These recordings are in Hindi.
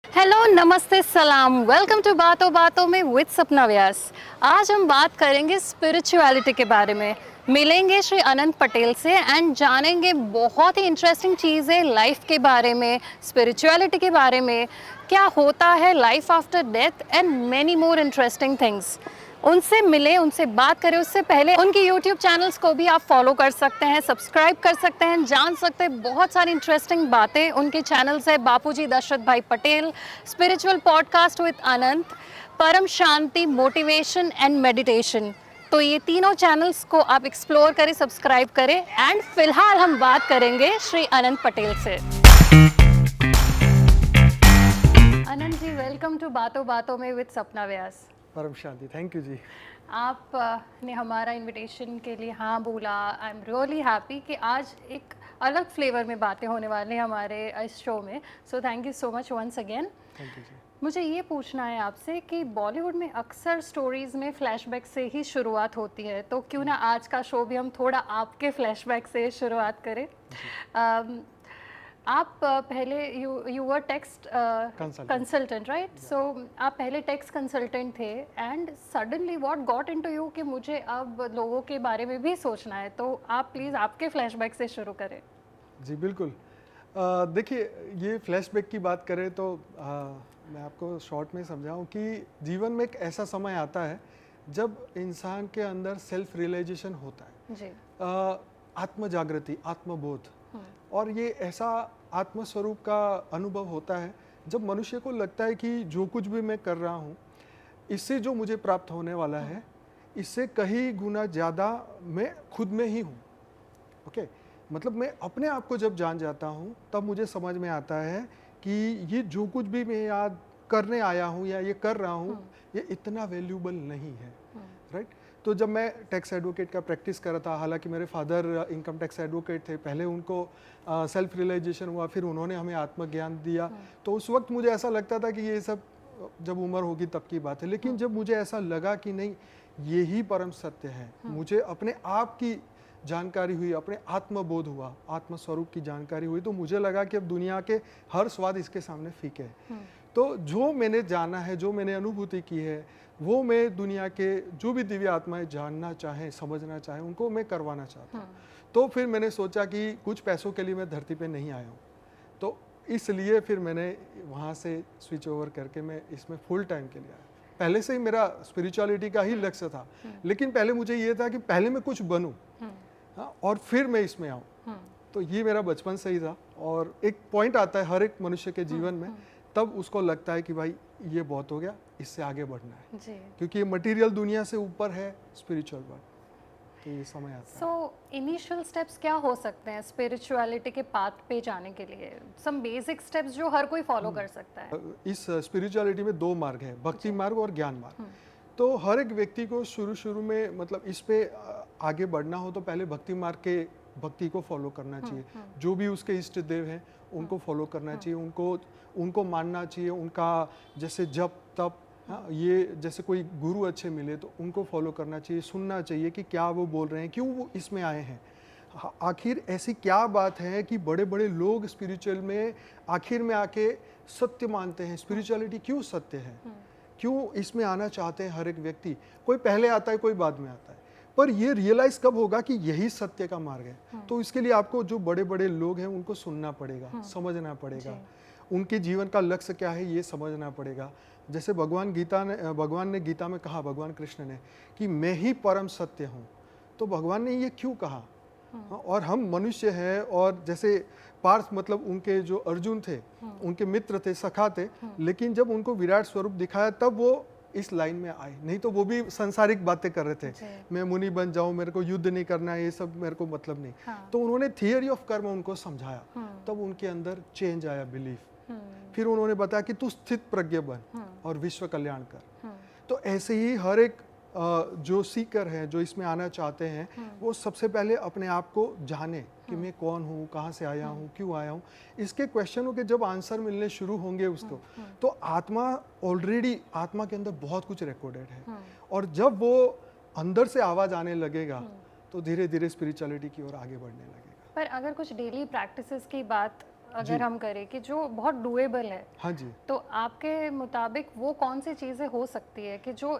हेलो, नमस्ते, सलाम। वेलकम टू बातों बातों में विद सपना व्यास। आज हम बात करेंगे स्पिरिचुअलिटी के बारे में। मिलेंगे श्री अनंत पटेल से एंड जानेंगे बहुत ही इंटरेस्टिंग चीज़ें लाइफ के बारे में, स्पिरिचुअलिटी के बारे में, क्या होता है life after death and many more interesting things. उनसे मिले, उनसे बात करें उससे पहले उनके यूट्यूब चैनल्स को भी आप फॉलो कर सकते हैं, सब्सक्राइब कर सकते हैं, जान सकते हैं बहुत सारी इंटरेस्टिंग बातें। उनके चैनल्स है बापूजी दशरथ भाई पटेल, स्पिरिचुअल पॉडकास्ट विद अनंत, परम शांति, मोटिवेशन एंड मेडिटेशन। तो ये तीनों चैनल्स को आप एक्सप्लोर करें, सब्सक्राइब करें। एंड फिलहाल हम बात करेंगे श्री अनंत पटेल से। अनंत जी, वेलकम टू बातों बातों में विद सपना व्यास। परम शांति, थैंक यू जी। आप ने हमारा इनविटेशन के लिए हाँ बोला। आई एम रियली हैप्पी कि आज एक अलग फ्लेवर में बातें होने वाली हैं हमारे इस शो में। So thank you so much once again. Thank you जी। मुझे ये पूछना है आपसे कि बॉलीवुड में अक्सर स्टोरीज में फ्लैशबैक से ही शुरुआत होती है, तो क्यों ना आज का शो भी हम थोड़ा आपके फ्लैशबैक से शुरुआत करें। आप पहले you were text consultant, right? So आप पहले टेक्स्ट कंसल्टेंट थे and suddenly what got into you कि मुझे अब लोगों के बारे में भी सोचना है। तो आप प्लीज़ आपके फ्लैशबैक से शुरू करें। जी बिल्कुल। देखिए, ये फ्लैशबैक की बात करें तो मैं आपको शॉर्ट में समझाऊं कि जीवन में एक ऐसा समय आता है जब इंसान के अंदर सेल्फ रियलाइजेशन होता है जी। आत्म जागृति, आत्मबोध। और ये ऐसा आत्मस्वरूप का अनुभव होता है जब मनुष्य को लगता है कि जो कुछ भी मैं कर रहा हूँ, इससे जो मुझे प्राप्त होने वाला है, इससे कहीं गुना ज़्यादा मैं खुद में ही हूँ। ओके, मतलब मैं अपने आप को जब जान जाता हूँ तब मुझे समझ में आता है कि ये जो कुछ भी मैं याद करने आया हूँ या ये कर रहा हूँ, ये इतना वैल्यूबल नहीं है। राइट? तो जब मैं टैक्स एडवोकेट का प्रैक्टिस कर रहा था, हालांकि मेरे फादर इनकम टैक्स एडवोकेट थे, पहले उनको सेल्फ रियलाइजेशन हुआ, फिर उन्होंने हमें आत्मज्ञान दिया। तो उस वक्त मुझे ऐसा लगता था कि ये सब जब उम्र होगी तब की बात है। लेकिन जब मुझे ऐसा लगा कि नहीं, यही परम सत्य है, मुझे अपने आप की जानकारी हुई, अपने आत्मबोध हुआ, आत्मस्वरूप की जानकारी हुई, तो मुझे लगा कि अब दुनिया के हर स्वाद इसके सामने फीके हैं। तो जो मैंने जाना है, जो मैंने अनुभूति की है, वो मैं दुनिया के जो भी दिव्य आत्माएं जानना चाहें, समझना चाहें, उनको मैं करवाना चाहता हूँ। तो फिर मैंने सोचा कि कुछ पैसों के लिए मैं धरती पे नहीं आया हूँ, तो इसलिए फिर मैंने वहाँ से स्विच ओवर करके मैं इसमें फुल टाइम के लिए आया। पहले से ही मेरा स्पिरिचुअलिटी का ही लक्ष्य था, लेकिन पहले मुझे ये था कि पहले मैं कुछ बनूं, हाँ, और फिर मैं इसमें आऊँ। तो ये मेरा बचपन से ही था। और एक पॉइंट आता है हर एक मनुष्य के जीवन में, तब उसको लगता है कि भाई ये बहुत हो गया, इससे आगे बढ़ना है जी। क्योंकि ये मटेरियल दुनिया से ऊपर है, स्पिरिचुअल वर्ल्ड। तो ये समय आता है। सो इनिशियल स्टेप्स क्या हो सकते हैं स्पिरिचुअलिटी के पाथ पे जाने के लिए? सम बेसिक स्टेप्स जो हर कोई फॉलो कर सकता है। इस स्पिरिचुअलिटी में दो मार्ग है, भक्ति मार्ग और ज्ञान मार्ग। तो हर एक व्यक्ति को शुरू में, मतलब इस पे आगे बढ़ना हो तो पहले भक्ति मार्ग के भक्ति को फॉलो करना चाहिए। जो भी उसके इष्ट देव हैं उनको फॉलो करना चाहिए, उनको मानना चाहिए, उनका जैसे जप तप, हाँ, ये जैसे कोई गुरु अच्छे मिले तो उनको फॉलो करना चाहिए, सुनना चाहिए कि क्या वो बोल रहे हैं, क्यों वो इसमें आए हैं, आखिर ऐसी क्या बात है कि बड़े बड़े लोग स्पिरिचुअल में आखिर में आके सत्य मानते हैं। स्पिरिचुअलिटी क्यों सत्य है, क्यों इसमें आना चाहते हैं हर एक व्यक्ति। कोई पहले आता है, कोई बाद में आता है, पर ये रियलाइज कब होगा कि यही सत्य का मार्ग है। तो इसके लिए आपको जो बड़े बड़े लोग हैं उनको सुनना पड़ेगा, समझना पड़ेगा, उनके जीवन का लक्ष्य क्या है ये समझना पड़ेगा। जैसे भगवान ने गीता में कहा, भगवान कृष्ण ने, कि मैं ही परम सत्य हूँ। तो भगवान ने ये क्यों कहा? और हम मनुष्य हैं, और जैसे पार्थ, मतलब उनके जो अर्जुन थे, उनके मित्र थे, सखा थे, लेकिन जब उनको विराट स्वरूप दिखाया तब वो इस लाइन में आए, नहीं तो वो भी सांसारिक बातें कर रहे थे, मैं मुनि बन जाऊं, मेरे को युद्ध नहीं करना है, ये सब मेरे को मतलब नहीं। तो उन्होंने थियरी ऑफ कर्म उनको समझाया, तब उनके अंदर चेंज आया, बिलीफ। फिर उन्होंने बताया कि तू स्थित प्रज्ञ बन और विश्व कल्याण कर। तो ऐसे ही हर एक जो सीकर है, जो इसमें आना चाहते हैं, वो सबसे पहले अपने आप को जाने कि मैं कौन हूँ, कहाँ से आया हूँ, क्यों आया हूँ। इसके क्वेश्चनों के जब आंसर मिलने शुरू होंगे उसको, तो आत्मा ऑलरेडी, आत्मा के अंदर बहुत कुछ रिकॉर्डेड है, और जब वो अंदर से आवाज आने लगेगा तो धीरे धीरे स्पिरिचुअलिटी की ओर आगे बढ़ने लगेगा। पर अगर कुछ डेली प्रैक्टिसेस की बात अगर हम करें कि जो बहुत डुएबल है, हाँ जी, तो आपके मुताबिक वो कौन सी चीजें हो सकती है कि जो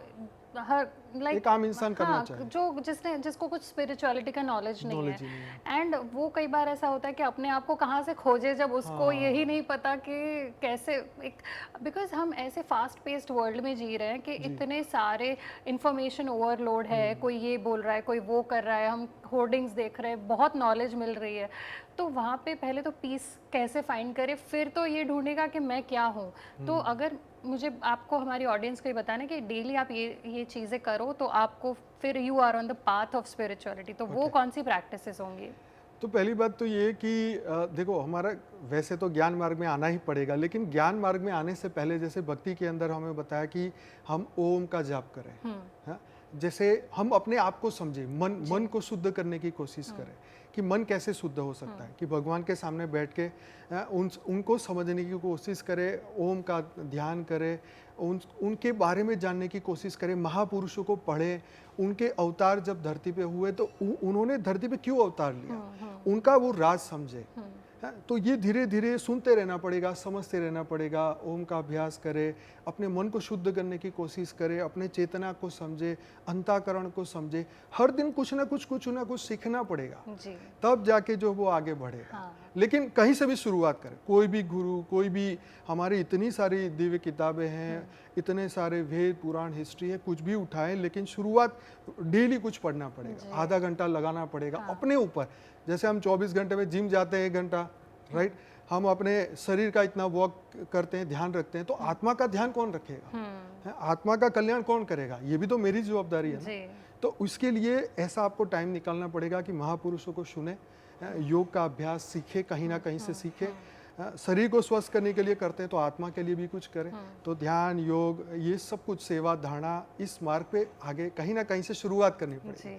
हर एक आम इंसान करना हाँ, चाहे, जो जिसको कुछ स्पिरिचुअलिटी का नॉलेज नहीं है, नॉलेज ही नहीं है। एंड वो कई बार ऐसा होता है कि अपने आप को कहाँ से खोजे जब उसको यही हाँ, नहीं पता कि कैसे एक, बिकॉज हम ऐसे फास्ट पेस्ड वर्ल्ड में जी रहे हैं कि जी, इतने सारे इंफॉर्मेशन ओवरलोड है, कोई ये बोल रहा है, कोई वो कर रहा है, हम होर्डिंग्स देख रहे हैं, बहुत नॉलेज मिल रही है, तो वहाँ पे पहले तो पीस कैसे फाइंड करे, फिर तो ये ढूंढेगा कि मैं क्या हूँ। तो अगर मुझे आपको हमारी ऑडियंस को ये बताना है कि डेली आप ये चीज़ें करो तो आपको फिर you are on the path of spirituality, तो वो ओके। कौन सी प्रैक्टिसेस होंगी? तो पहली बात तो ये कि देखो हमारा वैसे तो ज्ञान मार्ग में आना ही पड़ेगा, लेकिन ज्ञान मार्ग में आने से पहले जैसे भक्ति के अंदर हमें बताया कि हम ओम का जाप करें, हाँ? जैसे हम अपने आप को समझे, मन को शुद्ध करने की कोशिश करें कि मन कैसे शुद्ध हो सकता है, कि भगवान के सामने बैठ के उनको समझने की कोशिश करें, ओम का ध्यान करें, उनके बारे में जानने की कोशिश करें, महापुरुषों को पढ़ें, उनके अवतार जब धरती पे हुए तो उन्होंने धरती पे क्यों अवतार लिया, उनका वो राज समझे। हाँ, तो ये धीरे धीरे सुनते रहना पड़ेगा, समझते रहना पड़ेगा, ओम का अभ्यास करें, अपने मन को शुद्ध करने की कोशिश करें, अपने चेतना को समझे, अंतःकरण को समझे, हर दिन कुछ ना कुछ सीखना पड़ेगा, जी, तब जाके जो वो आगे बढ़ेगा। हाँ, लेकिन कहीं से भी शुरुआत करें, कोई भी गुरु, कोई भी, हमारी इतनी सारी दिव्य किताबें हैं, इतने सारे वेद पुराण हिस्ट्री है, कुछ भी उठाएं, लेकिन शुरुआत डेली कुछ पढ़ना पड़ेगा, आधा घंटा लगाना पड़ेगा अपने ऊपर। जैसे हम 24 घंटे में जिम जाते हैं 1 घंटा, राइट, हम अपने शरीर का इतना वॉक करते हैं, ध्यान रखते हैं, तो आत्मा का ध्यान कौन रखेगा, है? आत्मा का कल्याण कौन करेगा, ये भी तो मेरी जवाबदारी है ना। जी, तो उसके लिए ऐसा आपको टाइम निकालना पड़ेगा कि महापुरुषों को सुने, योग का अभ्यास सीखे, कहीं ना कहीं से सीखे, शरीर को स्वस्थ करने के लिए करते हैं तो आत्मा के लिए भी कुछ करें। तो ध्यान, योग, ये सब कुछ, सेवा, धारणा, इस मार्ग पे आगे कहीं ना कहीं से शुरुआत करनी पड़ेगी। जी।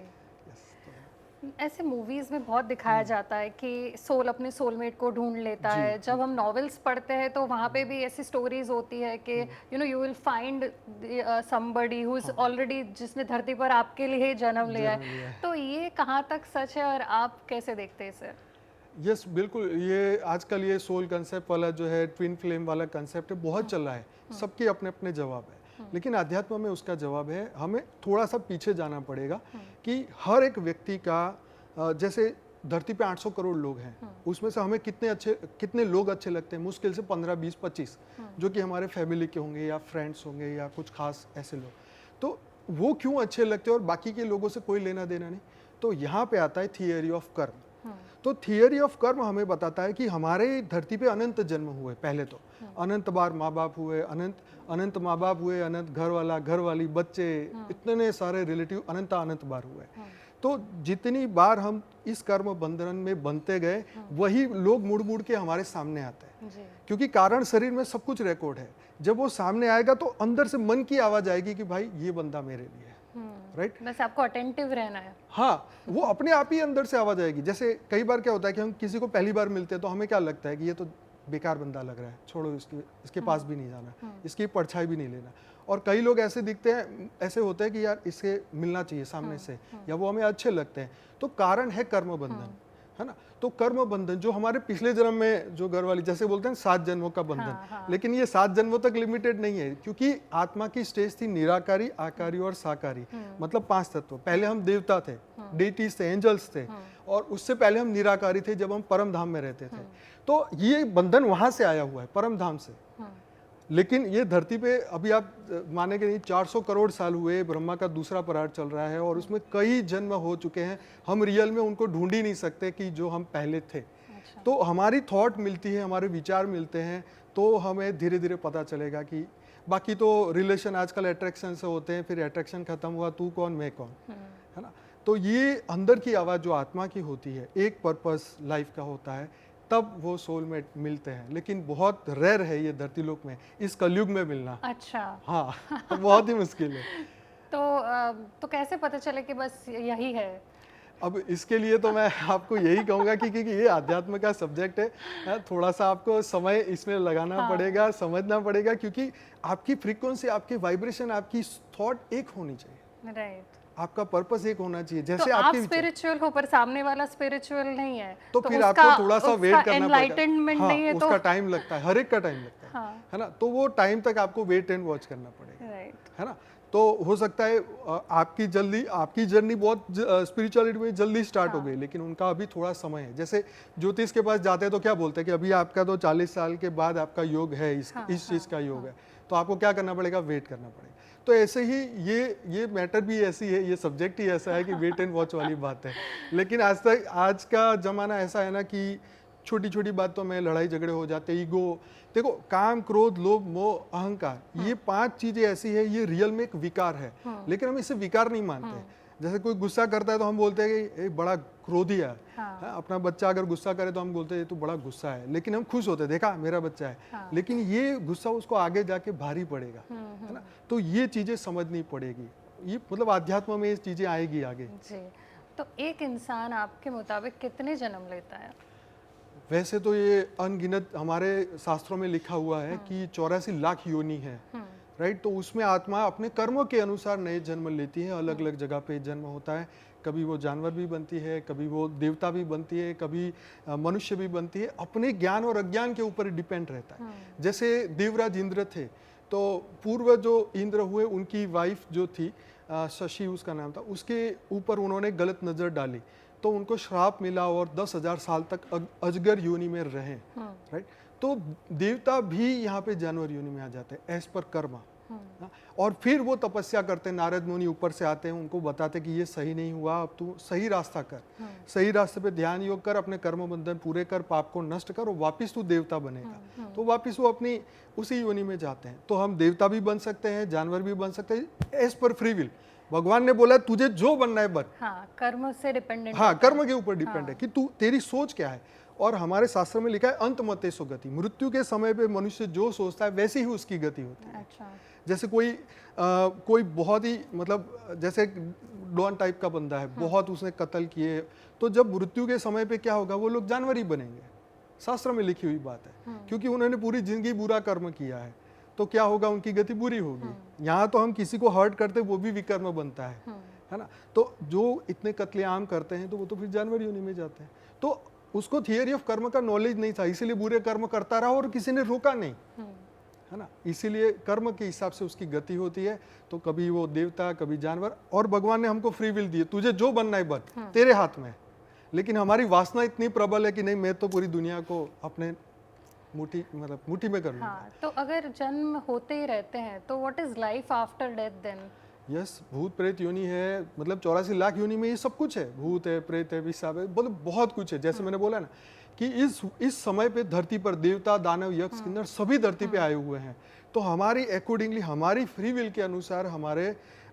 ऐसे मूवीज में बहुत दिखाया जाता है कि सोल अपने सोलमेट को ढूंढ लेता है। जब हम नॉवेल्स पढ़ते हैं तो वहाँ पे भी ऐसी स्टोरीज होती है कि you will find somebody who is already, जिसने धरती पर आपके लिए ही जन्म लिया है। तो ये कहाँ तक सच है और आप कैसे देखते हैं इसे? यस, बिल्कुल, ये आजकल ये सोल कंसेप्ट वाला जो है, ट्विन फ्लेम वाला कंसेप्ट है, बहुत चल रहा है, सबके अपने अपने जवाब है, लेकिन अध्यात्म में उसका जवाब है, हमें थोड़ा सा पीछे जाना पड़ेगा कि हर एक व्यक्ति का, जैसे धरती पे 800 करोड़ लोग हैं, उसमें से हमें कितने लोग अच्छे लगते हैं, मुश्किल से 15, 20, 25 जो कि हमारे फैमिली के होंगे या फ्रेंड्स होंगे या कुछ खास ऐसे लोग, तो वो क्यों अच्छे लगते हैं और बाकी के लोगों से कोई लेना देना नहीं। तो यहाँ पे आता है थियरी ऑफ कर्म। तो थियरी ऑफ कर्म हमें बताता है कि हमारे धरती पे अनंत जन्म हुए, पहले तो अनंत बार माँ बाप हुए, अनंत माँ बाप हुए, अनंत घर वाला, घर वाली, बच्चे, इतने सारे रिलेटिव अनंत बार हुए। तो जितनी बार हम इस कर्म बंधन में बनते गए, वही लोग मुड़ मुड़ के हमारे सामने आते हैं, क्योंकि कारण शरीर में सब कुछ रिकॉर्ड है। जब वो सामने आएगा तो अंदर से मन की आवाज आएगी कि भाई ये बंदा मेरे लिए है, राइट। बस आपको अटेंटिव रहना है। हाँ, वो अपने आप ही अंदर से आवाज आएगी। जैसे कई बार क्या होता है कि हम किसी को पहली बार मिलते हैं तो हमें क्या लगता है कि ये तो बेकार बंदा लग रहा है, छोड़ो, इसके पास भी नहीं जाना, इसकी परछाई भी नहीं लेना। और कई लोग ऐसे दिखते हैं, ऐसे होते हैं कि यार इससे मिलना चाहिए सामने से, या वो हमें अच्छे लगते हैं। तो कारण है कर्म बंधन, है ना। तो कर्म बंधन जो हमारे पिछले जन्म में, जो घर वाली जैसे बोलते हैं 7 जन्मों का बंधन, लेकिन ये 7 जन्मों तक लिमिटेड नहीं है, क्योंकि आत्मा की स्टेज थी निराकारी, आकारी और साकारी, मतलब 5 तत्व। पहले हम देवता थे, डेटीज थे, एंजल्स थे, और उससे पहले हम निराकारी थे जब हम परम धाम में रहते थे। तो ये बंधन वहां से आया हुआ है, परम धाम से। लेकिन ये धरती पे अभी आप मानेंगे नहीं, 400 करोड़ साल हुए, ब्रह्मा का दूसरा परार चल रहा है और उसमें कई जन्म हो चुके हैं। हम रियल में उनको ढूंढ ही नहीं सकते कि जो हम पहले थे। तो हमारी थॉट मिलती है, हमारे विचार मिलते हैं, तो हमें धीरे धीरे पता चलेगा कि बाकी तो रिलेशन आजकल अट्रैक्शन से होते हैं, फिर अट्रैक्शन खत्म हुआ, तू कौन मैं कौन, है ना। तो ये अंदर की आवाज़ जो आत्मा की होती है, एक पर्पस लाइफ का होता है, तब वो सोलमेट मिलते हैं। लेकिन बहुत रेयर है ये धरती लोक में, इस कलयुग में मिलना। अच्छा। हाँ, तो बहुत ही मुश्किल है। तो कैसे पता चले कि बस यही है? अब इसके लिए तो मैं आपको यही कहूँगा कि क्योंकि ये अध्यात्म का सब्जेक्ट है, थोड़ा सा आपको समय इसमें लगाना पड़ेगा, समझना पड़ेगा, क्योंकि आपकी फ्रीक्वेंसी, आपकी वाइब्रेशन, आपकी थॉट एक होनी चाहिए। राइट। आपका पर्पस एक होना चाहिए, तो जैसे आप आपके विचार। स्पिरिचुअल हो पर सामने वाला स्पिरिचुअल नहीं है, तो फिर आपको थोड़ा सा वेट करना पड़ेगा। एनलाइटनमेंट हाँ, नहीं है तो उसका टाइम लगता है, हर एक का टाइम लगता हाँ है ना, तो वो टाइम तक आपको वेट एंड वॉच करना पड़ेगा, राइट है ना। तो हो सकता है आपकी जर्नी बहुत स्पिरिचुअलिटी में जल्दी स्टार्ट हो गई, लेकिन उनका अभी थोड़ा समय है। जैसे ज्योतिष के पास जाते हैं तो क्या बोलते हैं कि अभी आपका तो 40 साल के बाद आपका योग है, इस चीज़ का योग है, तो आपको क्या करना पड़ेगा, वेट करना पड़ेगा। तो ऐसे ही ये मैटर भी ऐसी है, ये सब्जेक्ट ही ऐसा है कि वेट एंड वॉच वाली बात है। लेकिन आज का जमाना ऐसा है ना कि छोटी छोटी बातों में लड़ाई झगड़े हो जाते, ईगो। देखो, काम, क्रोध, लोभ, मोह, अहंकार, ये 5 चीजें ऐसी है, ये रियल में एक विकार है, लेकिन हम इसे विकार नहीं मानते। जैसे कोई गुस्सा करता है तो हम बोलते हैं कि बड़ा क्रोधी है। हाँ, अपना बच्चा अगर गुस्सा करे तो हम बोलते हैं ये तो बड़ा गुस्सा है, लेकिन हम खुश होते हैं, देखा मेरा बच्चा है। लेकिन ये गुस्सा उसको आगे जाके भारी पड़ेगा, है ना। तो ये चीजें समझनी पड़ेगी, ये मतलब आध्यात्म में ये चीजें आएगी आगे जी। तो एक इंसान आपके मुताबिक कितने जन्म लेता है? वैसे तो ये अनगिनत हमारे शास्त्रों में लिखा हुआ है कि 84 लाख योनि है, राइट। तो उसमें आत्मा अपने कर्मों के अनुसार नए जन्म लेती है, अलग अलग जगह पे जन्म होता है। कभी वो जानवर भी बनती है, कभी वो देवता भी बनती है, कभी मनुष्य भी बनती है, अपने ज्ञान और अज्ञान के ऊपर डिपेंड रहता है। जैसे देवराज इंद्र थे, तो पूर्व जो इंद्र हुए उनकी वाइफ जो थी शशि उसका नाम था, उसके ऊपर उन्होंने गलत नजर डाली, तो उनको श्राप मिला और 10,000 साल तक अजगर योनि में रहे, राइट। तो देवता भी यहाँ पे जानवर योनि में आ जाते हैं एज पर कर्मा। और फिर वो तपस्या करते हैं, नारद मुनि ऊपर से आते हैं, उनको बताते कि ये सही नहीं हुआ, अब तू सही रास्ता कर, सही रास्ते पे ध्यान योग कर, अपने कर्म बंधन पूरे कर, पाप को नष्ट कर और वापिस तू देवता बनेगा। तो वापिस वो अपनी उसी योनि में जाते हैं। तो हम देवता भी बन सकते हैं, जानवर भी बन सकते हैं, एज पर फ्री विल। भगवान ने बोला तुझे जो बनना है बन। हाँ, कर्म से डिपेंडेंट। हाँ, कर्म के ऊपर डिपेंड है कि तू, तेरी सोच क्या है। और हमारे शास्त्र में लिखा है अंत मते सो गति, मृत्यु के समय पे मनुष्य जो सोचता है वैसी ही उसकी गति होती है। अच्छा। जैसे कोई बहुत ही मतलब जैसे डॉन टाइप का बंदा है, बहुत उसने कत्ल किए, तो जब मृत्यु के समय पे क्या होगा, वो लोग जानवर ही बनेंगे, शास्त्र में लिखी हुई बात है, क्योंकि उन्होंने पूरी जिंदगी बुरा कर्म किया है। तो क्या होगा, उनकी गति बुरी होगी। यहाँ तो हम किसी को हर्ट करते वो भी विकर्म बनता है ना। तो जो इतने कत्लेआम करते हैं तो वो तो फिर जानवर योनि में जाते हैं। तो उसको थियरी ऑफ कर्म का नॉलेज नहीं था, इसीलिए बुरे कर्म करता रहा और किसी ने रोका नहीं, है ना। इसीलिए कर्म के हिसाब से उसकी गति होती है। तो कभी वो देवता, कभी जानवर, और भगवान ने हमको फ्री विल दी है, तुझे जो बनना है बन, तेरे हाथ में है। लेकिन हमारी वासना इतनी प्रबल है कि नहीं, मैं तो पूरी दुनिया को अपने मुट्ठी में कर लूंगा। हाँ, तो अगर जन्म होते ही रहते हैं तो what is life after death then? Yes, भूत प्रेत योनि है, मतलब 84 लाख योनि में ये सब कुछ है, भूत है, प्रेत है, विषाप है, मतलब बहुत कुछ है। जैसे मैंने बोला ना कि इस समय पे धरती पर देवता, दानव, यक्ष, किन्नर सभी धरती पे आए हुए हैं। तो हमारी अकॉर्डिंगली, हमारी फ्री विल के अनुसार,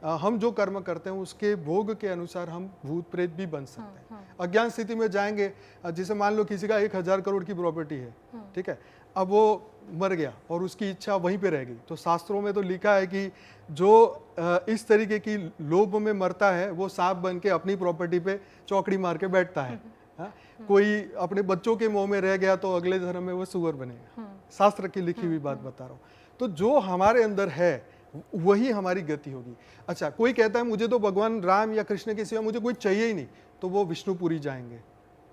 हम जो कर्म करते हैं उसके भोग के अनुसार हम भूत प्रेत भी बन सकते हैं। अज्ञान स्थिति में जाएंगे, जैसे मान लो किसी का 1,000 करोड़ की प्रॉपर्टी है, ठीक है, अब वो मर गया और उसकी इच्छा वहीं पे रह गई। तो शास्त्रों में तो लिखा है कि जो इस तरीके की लोभ में मरता है वो सांप बन के अपनी प्रॉपर्टी पे चौकड़ी मार के बैठता है। हाँ? कोई अपने बच्चों के मोह में रह गया तो अगले जन्म में वो सुअर बनेगा। शास्त्र की लिखी हुई बात बता रहा हूँ। तो जो हमारे अंदर है वही हमारी गति होगी। अच्छा, कोई कहता है मुझे तो भगवान राम या कृष्ण के सिवा मुझे कोई चाहिए ही नहीं, तो वो विष्णुपुरी जाएंगे,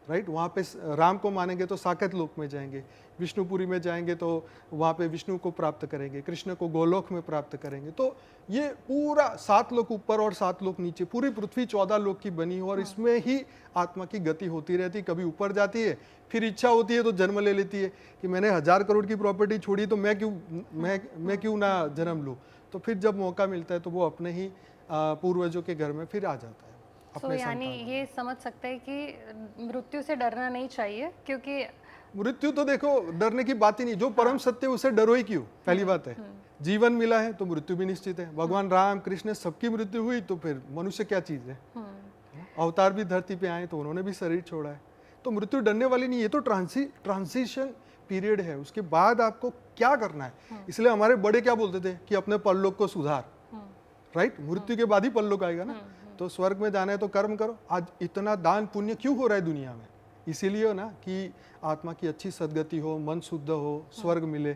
राइट। वहाँ पे राम को मानेंगे तो साकेत लोक में जाएंगे, विष्णुपुरी में जाएंगे तो वहाँ पे विष्णु को प्राप्त करेंगे, कृष्ण को गोलोक में प्राप्त करेंगे। तो ये पूरा 7 लोक ऊपर और 7 लोक नीचे, पूरी पृथ्वी 14 लोक की बनी हो, और इसमें ही आत्मा की गति होती रहती है। कभी ऊपर जाती है, फिर इच्छा होती है तो जन्म ले लेती है कि मैंने 1000 करोड़ की प्रॉपर्टी छोड़ी तो मैं क्यों ना जन्म लूँ। तो फिर जब मौका मिलता है तो वो अपने ही पूर्वजों के घर में फिर आ जाता है। तो यानी ये समझ सकते हैं कि मृत्यु से डरना नहीं चाहिए, क्योंकि मृत्यु तो देखो डरने की बात ही नहीं, जो परम सत्य उसे डरो ही क्यों, पहली बात है। जीवन मिला है तो मृत्यु भी निश्चित है। भगवान राम, कृष्ण सबकी मृत्यु हुई, तो फिर मनुष्य क्या चीज है। अवतार भी धरती पे आए तो उन्होंने भी शरीर छोड़ा है। तो मृत्यु डरने वाली नहीं, ये तो ट्रांजिशन पीरियड है, उसके बाद आपको क्या करना है। इसलिए हमारे बड़े क्या बोलते थे कि अपने परलोक को सुधार, राइट। मृत्यु के बाद ही परलोक आएगा ना। तो स्वर्ग में जाना है तो कर्म करो। आज इतना दान पुण्य क्यों हो रहा है दुनिया में, इसीलिए ना कि आत्मा की अच्छी सदगति हो, मन शुद्ध हो, स्वर्ग मिले।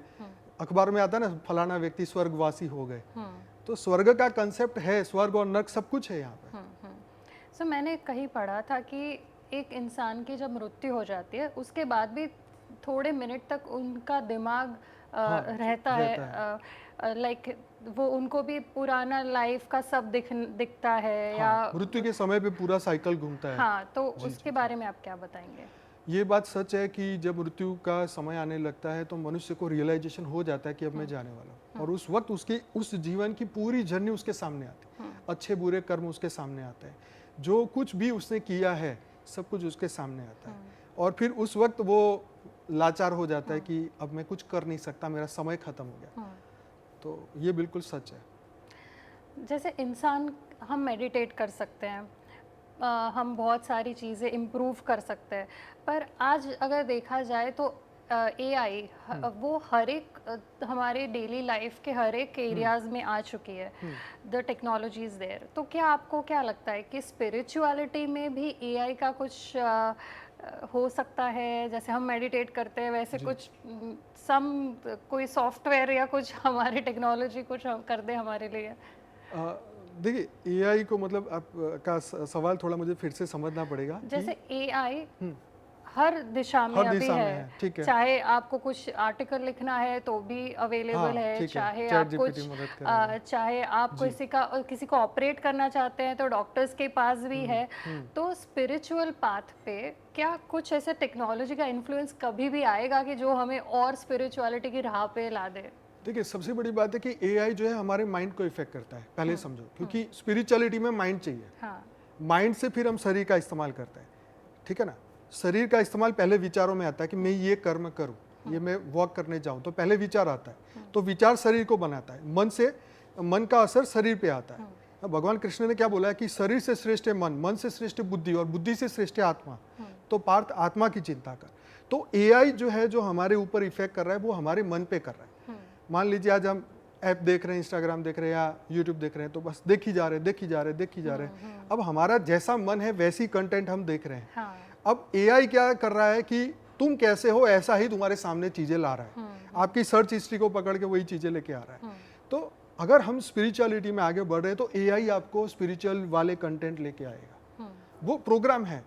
अखबार में आता है ना, फलाना व्यक्ति स्वर्गवासी हो गए। तो स्वर्ग का कंसेप्ट है, स्वर्ग और नर्क सब कुछ है यहाँ पे। सो मैंने कहीं पढ़ा था कि एक इंसान की जब मृत्यु हो जाती है उसके बाद भी थोड़े मिनट तक उनका दिमाग हाँ, रहता रहता है। है, लाइक वो उनको भी पुराना लाइफ का सब दिखता है या हाँ, मृत्यु के समय पे पूरा साइकिल घूमता है। हाँ, तो जी, उसके जी, बारे में आप क्या बताएंगे? ये बात सच है कि जब मृत्यु का समय आने लगता है तो मनुष्य को रियलाइजेशन हो जाता है कि अब मैं जाने वाला हूँ, और उस वक्त उसकी उस जीवन की पूरी जर्नी उसके सामने आती है। अच्छे बुरे कर्म उसके सामने आते हैं, जो कुछ भी उसने किया है सब कुछ उसके सामने आता है, और फिर उस वक्त वो लाचार हो जाता है कि अब मैं कुछ कर नहीं सकता, मेरा समय खत्म हो गया। तो ये बिल्कुल सच है। जैसे इंसान, हम मेडिटेट कर सकते हैं, हम बहुत सारी चीज़ें इम्प्रूव कर सकते हैं, पर आज अगर देखा जाए तो एआई वो हर एक हमारे डेली लाइफ के हर एक एरियाज में आ चुकी है। The technology is there. तो क्या आपको क्या लगता है कि स्पिरिचुअलिटी में भी एआई का कुछ हो सकता है? जैसे हम मेडिटेट करते हैं वैसे जी। कुछ सम कोई सॉफ्टवेयर या कुछ हमारी टेक्नोलॉजी कुछ कर दे हमारे लिए? देखिए, एआई को मतलब आप का सवाल थोड़ा मुझे फिर से समझना पड़ेगा कि जैसे एआई हम्म, हर दिशा में हर अभी दिशा में है। है, ठीक है। चाहे आपको कुछ आर्टिकल लिखना है तो भी अवेलेबल हाँ, है, ठीक है, चाहे चैट आप जीपीटी कुछ मदद करेगा। चाहे आप जी। किसी को ऑपरेट करना चाहते हैं तो डॉक्टर्स के पास भी है। तो स्पिरिचुअल पाथ पे क्या कुछ ऐसे टेक्नोलॉजी का इन्फ्लुएंस कभी भी आएगा कि जो हमें और स्पिरिचुअलिटी की राह पे ला दे? देखिए, सबसे बड़ी बात है कि एआई जो है हमारे माइंड को इफेक्ट करता है, पहले समझो, क्योंकि स्पिरिचुअलिटी में माइंड चाहिए। हाँ। माइंड से फिर हम शरीर का इस्तेमाल करते हैं, ठीक है ना। शरीर का इस्तेमाल पहले विचारों में आता है कि मैं ये कर्म करूं, ये मैं वॉक करने जाऊं, तो पहले विचार आता है, तो विचार शरीर को बनाता है। मन से, मन का असर शरीर पे आता है। अब भगवान कृष्ण ने क्या बोला है कि शरीर से श्रेष्ठ है मन, मन से श्रेष्ठ है बुद्धि, और बुद्धि से श्रेष्ठ है आत्मा। तो पार्थ आत्मा की चिंता कर। तो एआई जो है, जो हमारे ऊपर इफेक्ट कर रहा है, वो हमारे मन पे कर रहा है। मान लीजिए आज हम ऐप देख रहे हैं, इंस्टाग्राम देख रहे हैं या यूट्यूब देख रहे हैं, तो बस देख ही जा रहे हैं। अब हमारा जैसा मन है वैसी कंटेंट हम देख रहे हैं। हाँ। अब एआई क्या कर रहा है कि तुम कैसे हो ऐसा ही तुम्हारे सामने चीजें ला रहा है, आपकी सर्च हिस्ट्री को पकड़ के वही चीजें लेके आ रहा है। तो अगर हम स्पिरिचुअलिटी में आगे बढ़ रहे हैं तो एआई आपको स्पिरिचुअल वाले कंटेंट लेके आएगा, वो प्रोग्राम है।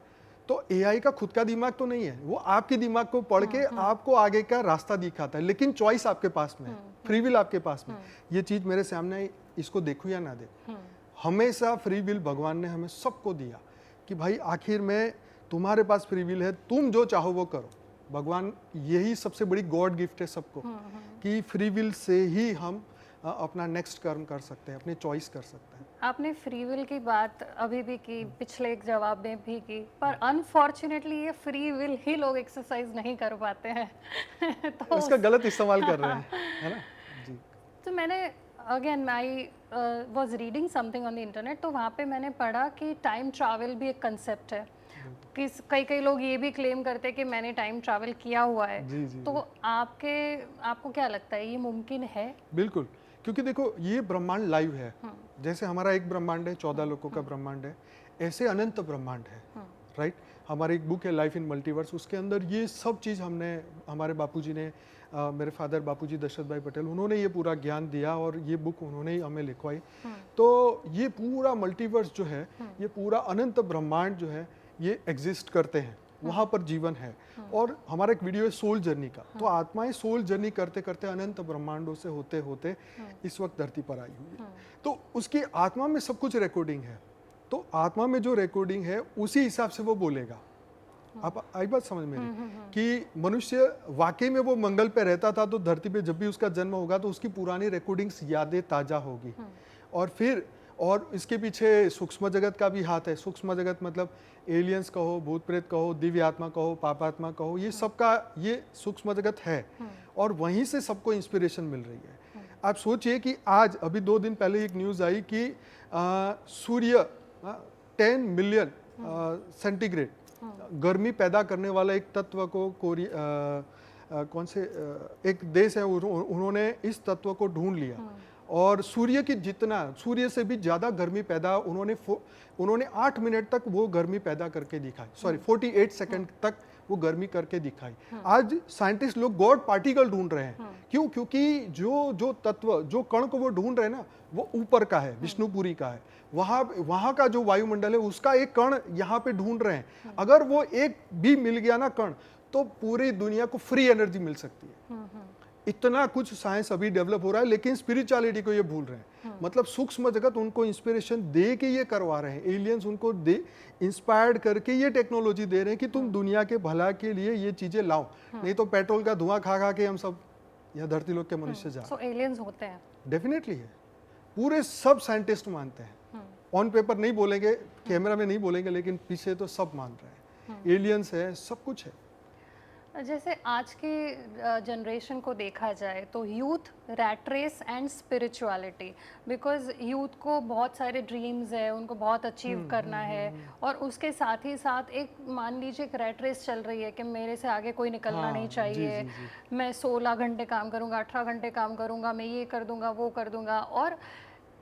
तो एआई का खुद का दिमाग तो नहीं है, वो आपके दिमाग को पढ़ के आपको आगे का रास्ता दिखाता है, लेकिन चॉइस आपके पास में है, फ्री विल आपके पास में। ये चीज मेरे सामने आई, इसको देखूं या ना देखूं, हमेशा फ्री विल भगवान ने हमें सबको दिया कि भाई आखिर में तुम्हारे पास फ्री विल है, तुम जो चाहो वो करो। भगवान, यही सबसे बड़ी गॉड गिफ्ट है सबको, कि फ्री विल से ही हम अपना नेक्स्ट कर्म कर सकते हैं, अपनी चॉइस कर सकते हैं। आपने फ्री विल की बात अभी भी की, पिछले एक जवाब में भी की, पर अनफॉर्चुनेटली ये फ्री विल ही लोग एक्सरसाइज नहीं कर पाते हैं। तो उसका गलत इस्तेमाल कर रहे हैं, है ना जी। तो मैंने again I was reading something on the internet, तो वहाँ पे मैंने पढ़ा कि टाइम ट्रैवल भी एक कंसेप्ट है। कि कई लोग ये भी क्लेम करते हैं कि मैंने टाइम ट्रैवल किया हुआ है। जी, जी, तो आपको क्या लगता है ये मुमकिन है? बिल्कुल, क्योंकि देखो ये ब्रह्मांड लाइव है। जैसे हमारा एक ब्रह्मांड है, 14 लोकों का ब्रह्मांड है, ऐसे अनंत ब्रह्मांड है, राइट। हमारी एक बुक है लाइफ इन मल्टीवर्स, उसके अंदर ये सब चीज़ हमने, हमारे बापूजी ने, मेरे फादर बापूजी दशरथ भाई पटेल, उन्होंने ये पूरा ज्ञान दिया और ये बुक उन्होंने ही हमें लिखवाई। तो ये पूरा मल्टीवर्स जो है, ये पूरा अनंत ब्रह्मांड जो है, ये एग्जिस्ट करते हैं, वहाँ पर जीवन है। और हमारा एक वीडियो है सोल जर्नी का, तो आत्माएं सोल जर्नी करते करते अनंत ब्रह्मांडों से होते होते इस वक्त धरती पर आई हुई है। तो उसकी आत्मा में सब कुछ रिकॉर्डिंग है, तो आत्मा में जो रिकॉर्डिंग है उसी हिसाब से वो बोलेगा। आप आई बात समझ मेरी, कि मनुष्य वाकई में वो मंगल पे रहता था, तो धरती पे जब भी उसका जन्म होगा तो उसकी पुरानी रिकॉर्डिंग्स यादें ताजा होगी। और इसके पीछे सूक्ष्म जगत का भी हाथ है। सूक्ष्म जगत मतलब एलियंस कहो, भूत प्रेत कहो, दिव्य आत्मा कहो, पापात्मा कहो, ये सबका ये सूक्ष्म जगत है, और वहीं से सबको इंस्पिरेशन मिल रही है। आप सोचिए कि आज अभी 2 दिन पहले एक न्यूज़ आई कि सूर्य 10 मिलियन सेंटीग्रेड गर्मी पैदा करने वाला एक तत्व को कौन से एक देश है, उन्होंने इस तत्व को ढूंढ लिया, और सूर्य की जितना, सूर्य से भी ज़्यादा गर्मी पैदा उन्होंने 8 मिनट तक वो गर्मी पैदा करके दिखाई। 48 सेकंड तक वो गर्मी करके दिखाई। आज साइंटिस्ट लोग गॉड पार्टिकल ढूंढ रहे हैं। क्यों? क्योंकि जो जो तत्व, जो कण को वो ढूंढ रहे हैं ना, वो ऊपर का है, विष्णुपुरी का है। वहां का जो वायुमंडल है उसका एक कण यहाँ पे ढूंढ रहे हैं। अगर वो एक भी मिल गया ना कण, तो पूरी दुनिया को फ्री एनर्जी मिल सकती है। इतना कुछ साइंस अभी डेवलप हो रहा है, लेकिन स्पिरिचुअलिटी को ये भूल रहे हैं। मतलब सूक्ष्म जगत उनको इंस्पिरेशन दे के ये करवा रहे हैं, एलियंस उनको दे इंस्पायर्ड करके ये टेक्नोलॉजी दे रहे हैं कि तुम दुनिया के भला के लिए ये चीजें लाओ, नहीं तो पेट्रोल का धुआं खा खा के हम सब यहाँ धरती लोक के मनुष्य जा। सो एलियंस होते हैं? डेफिनेटली है, पूरे सब साइंटिस्ट मानते हैं। ऑन पेपर नहीं बोलेंगे, कैमरा में नहीं बोलेंगे, लेकिन पीछे तो सब मान रहे हैं। एलियंस है, सब कुछ है। जैसे आज के जनरेशन को देखा जाए तो youth rat race and spirituality, because youth को बहुत सारे ड्रीम्स है, उनको बहुत अचीव करना है, और उसके साथ ही साथ एक मान लीजिए एक रैट रेस चल रही है कि मेरे से आगे कोई निकलना नहीं चाहिए, मैं 16 घंटे काम करूंगा, 18 घंटे काम करूंगा, मैं ये कर दूंगा, वो कर दूंगा। और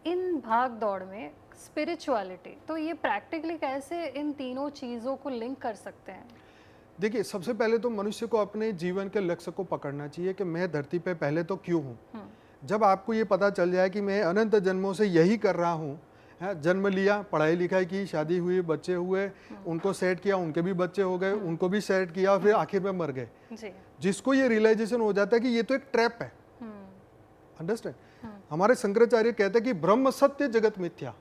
इन भाग दौड़ में स्पिरिचुअलिटी, तो ये प्रैक्टिकली कैसे इन तीनों चीज़ों को लिंक कर सकते हैं? देखिए, सबसे पहले तो मनुष्य को अपने जीवन के लक्ष्य को पकड़ना चाहिए कि मैं धरती पे पहले तो क्यों हूँ। जब आपको ये पता चल जाए कि मैं अनंत जन्मों से यही कर रहा हूँ, जन्म लिया, पढ़ाई लिखाई की, शादी हुई, बच्चे हुए, उनको सेट किया, उनके भी बच्चे हो गए, उनको भी सेट किया, फिर आखिर में मर गए। जिसको ये रियलाइजेशन हो जाता है कि ये तो एक ट्रैप है। अंडरस्टैंड? हमारे शंकराचार्य कहते हैं कि ब्रह्म सत्य जगत मिथ्या।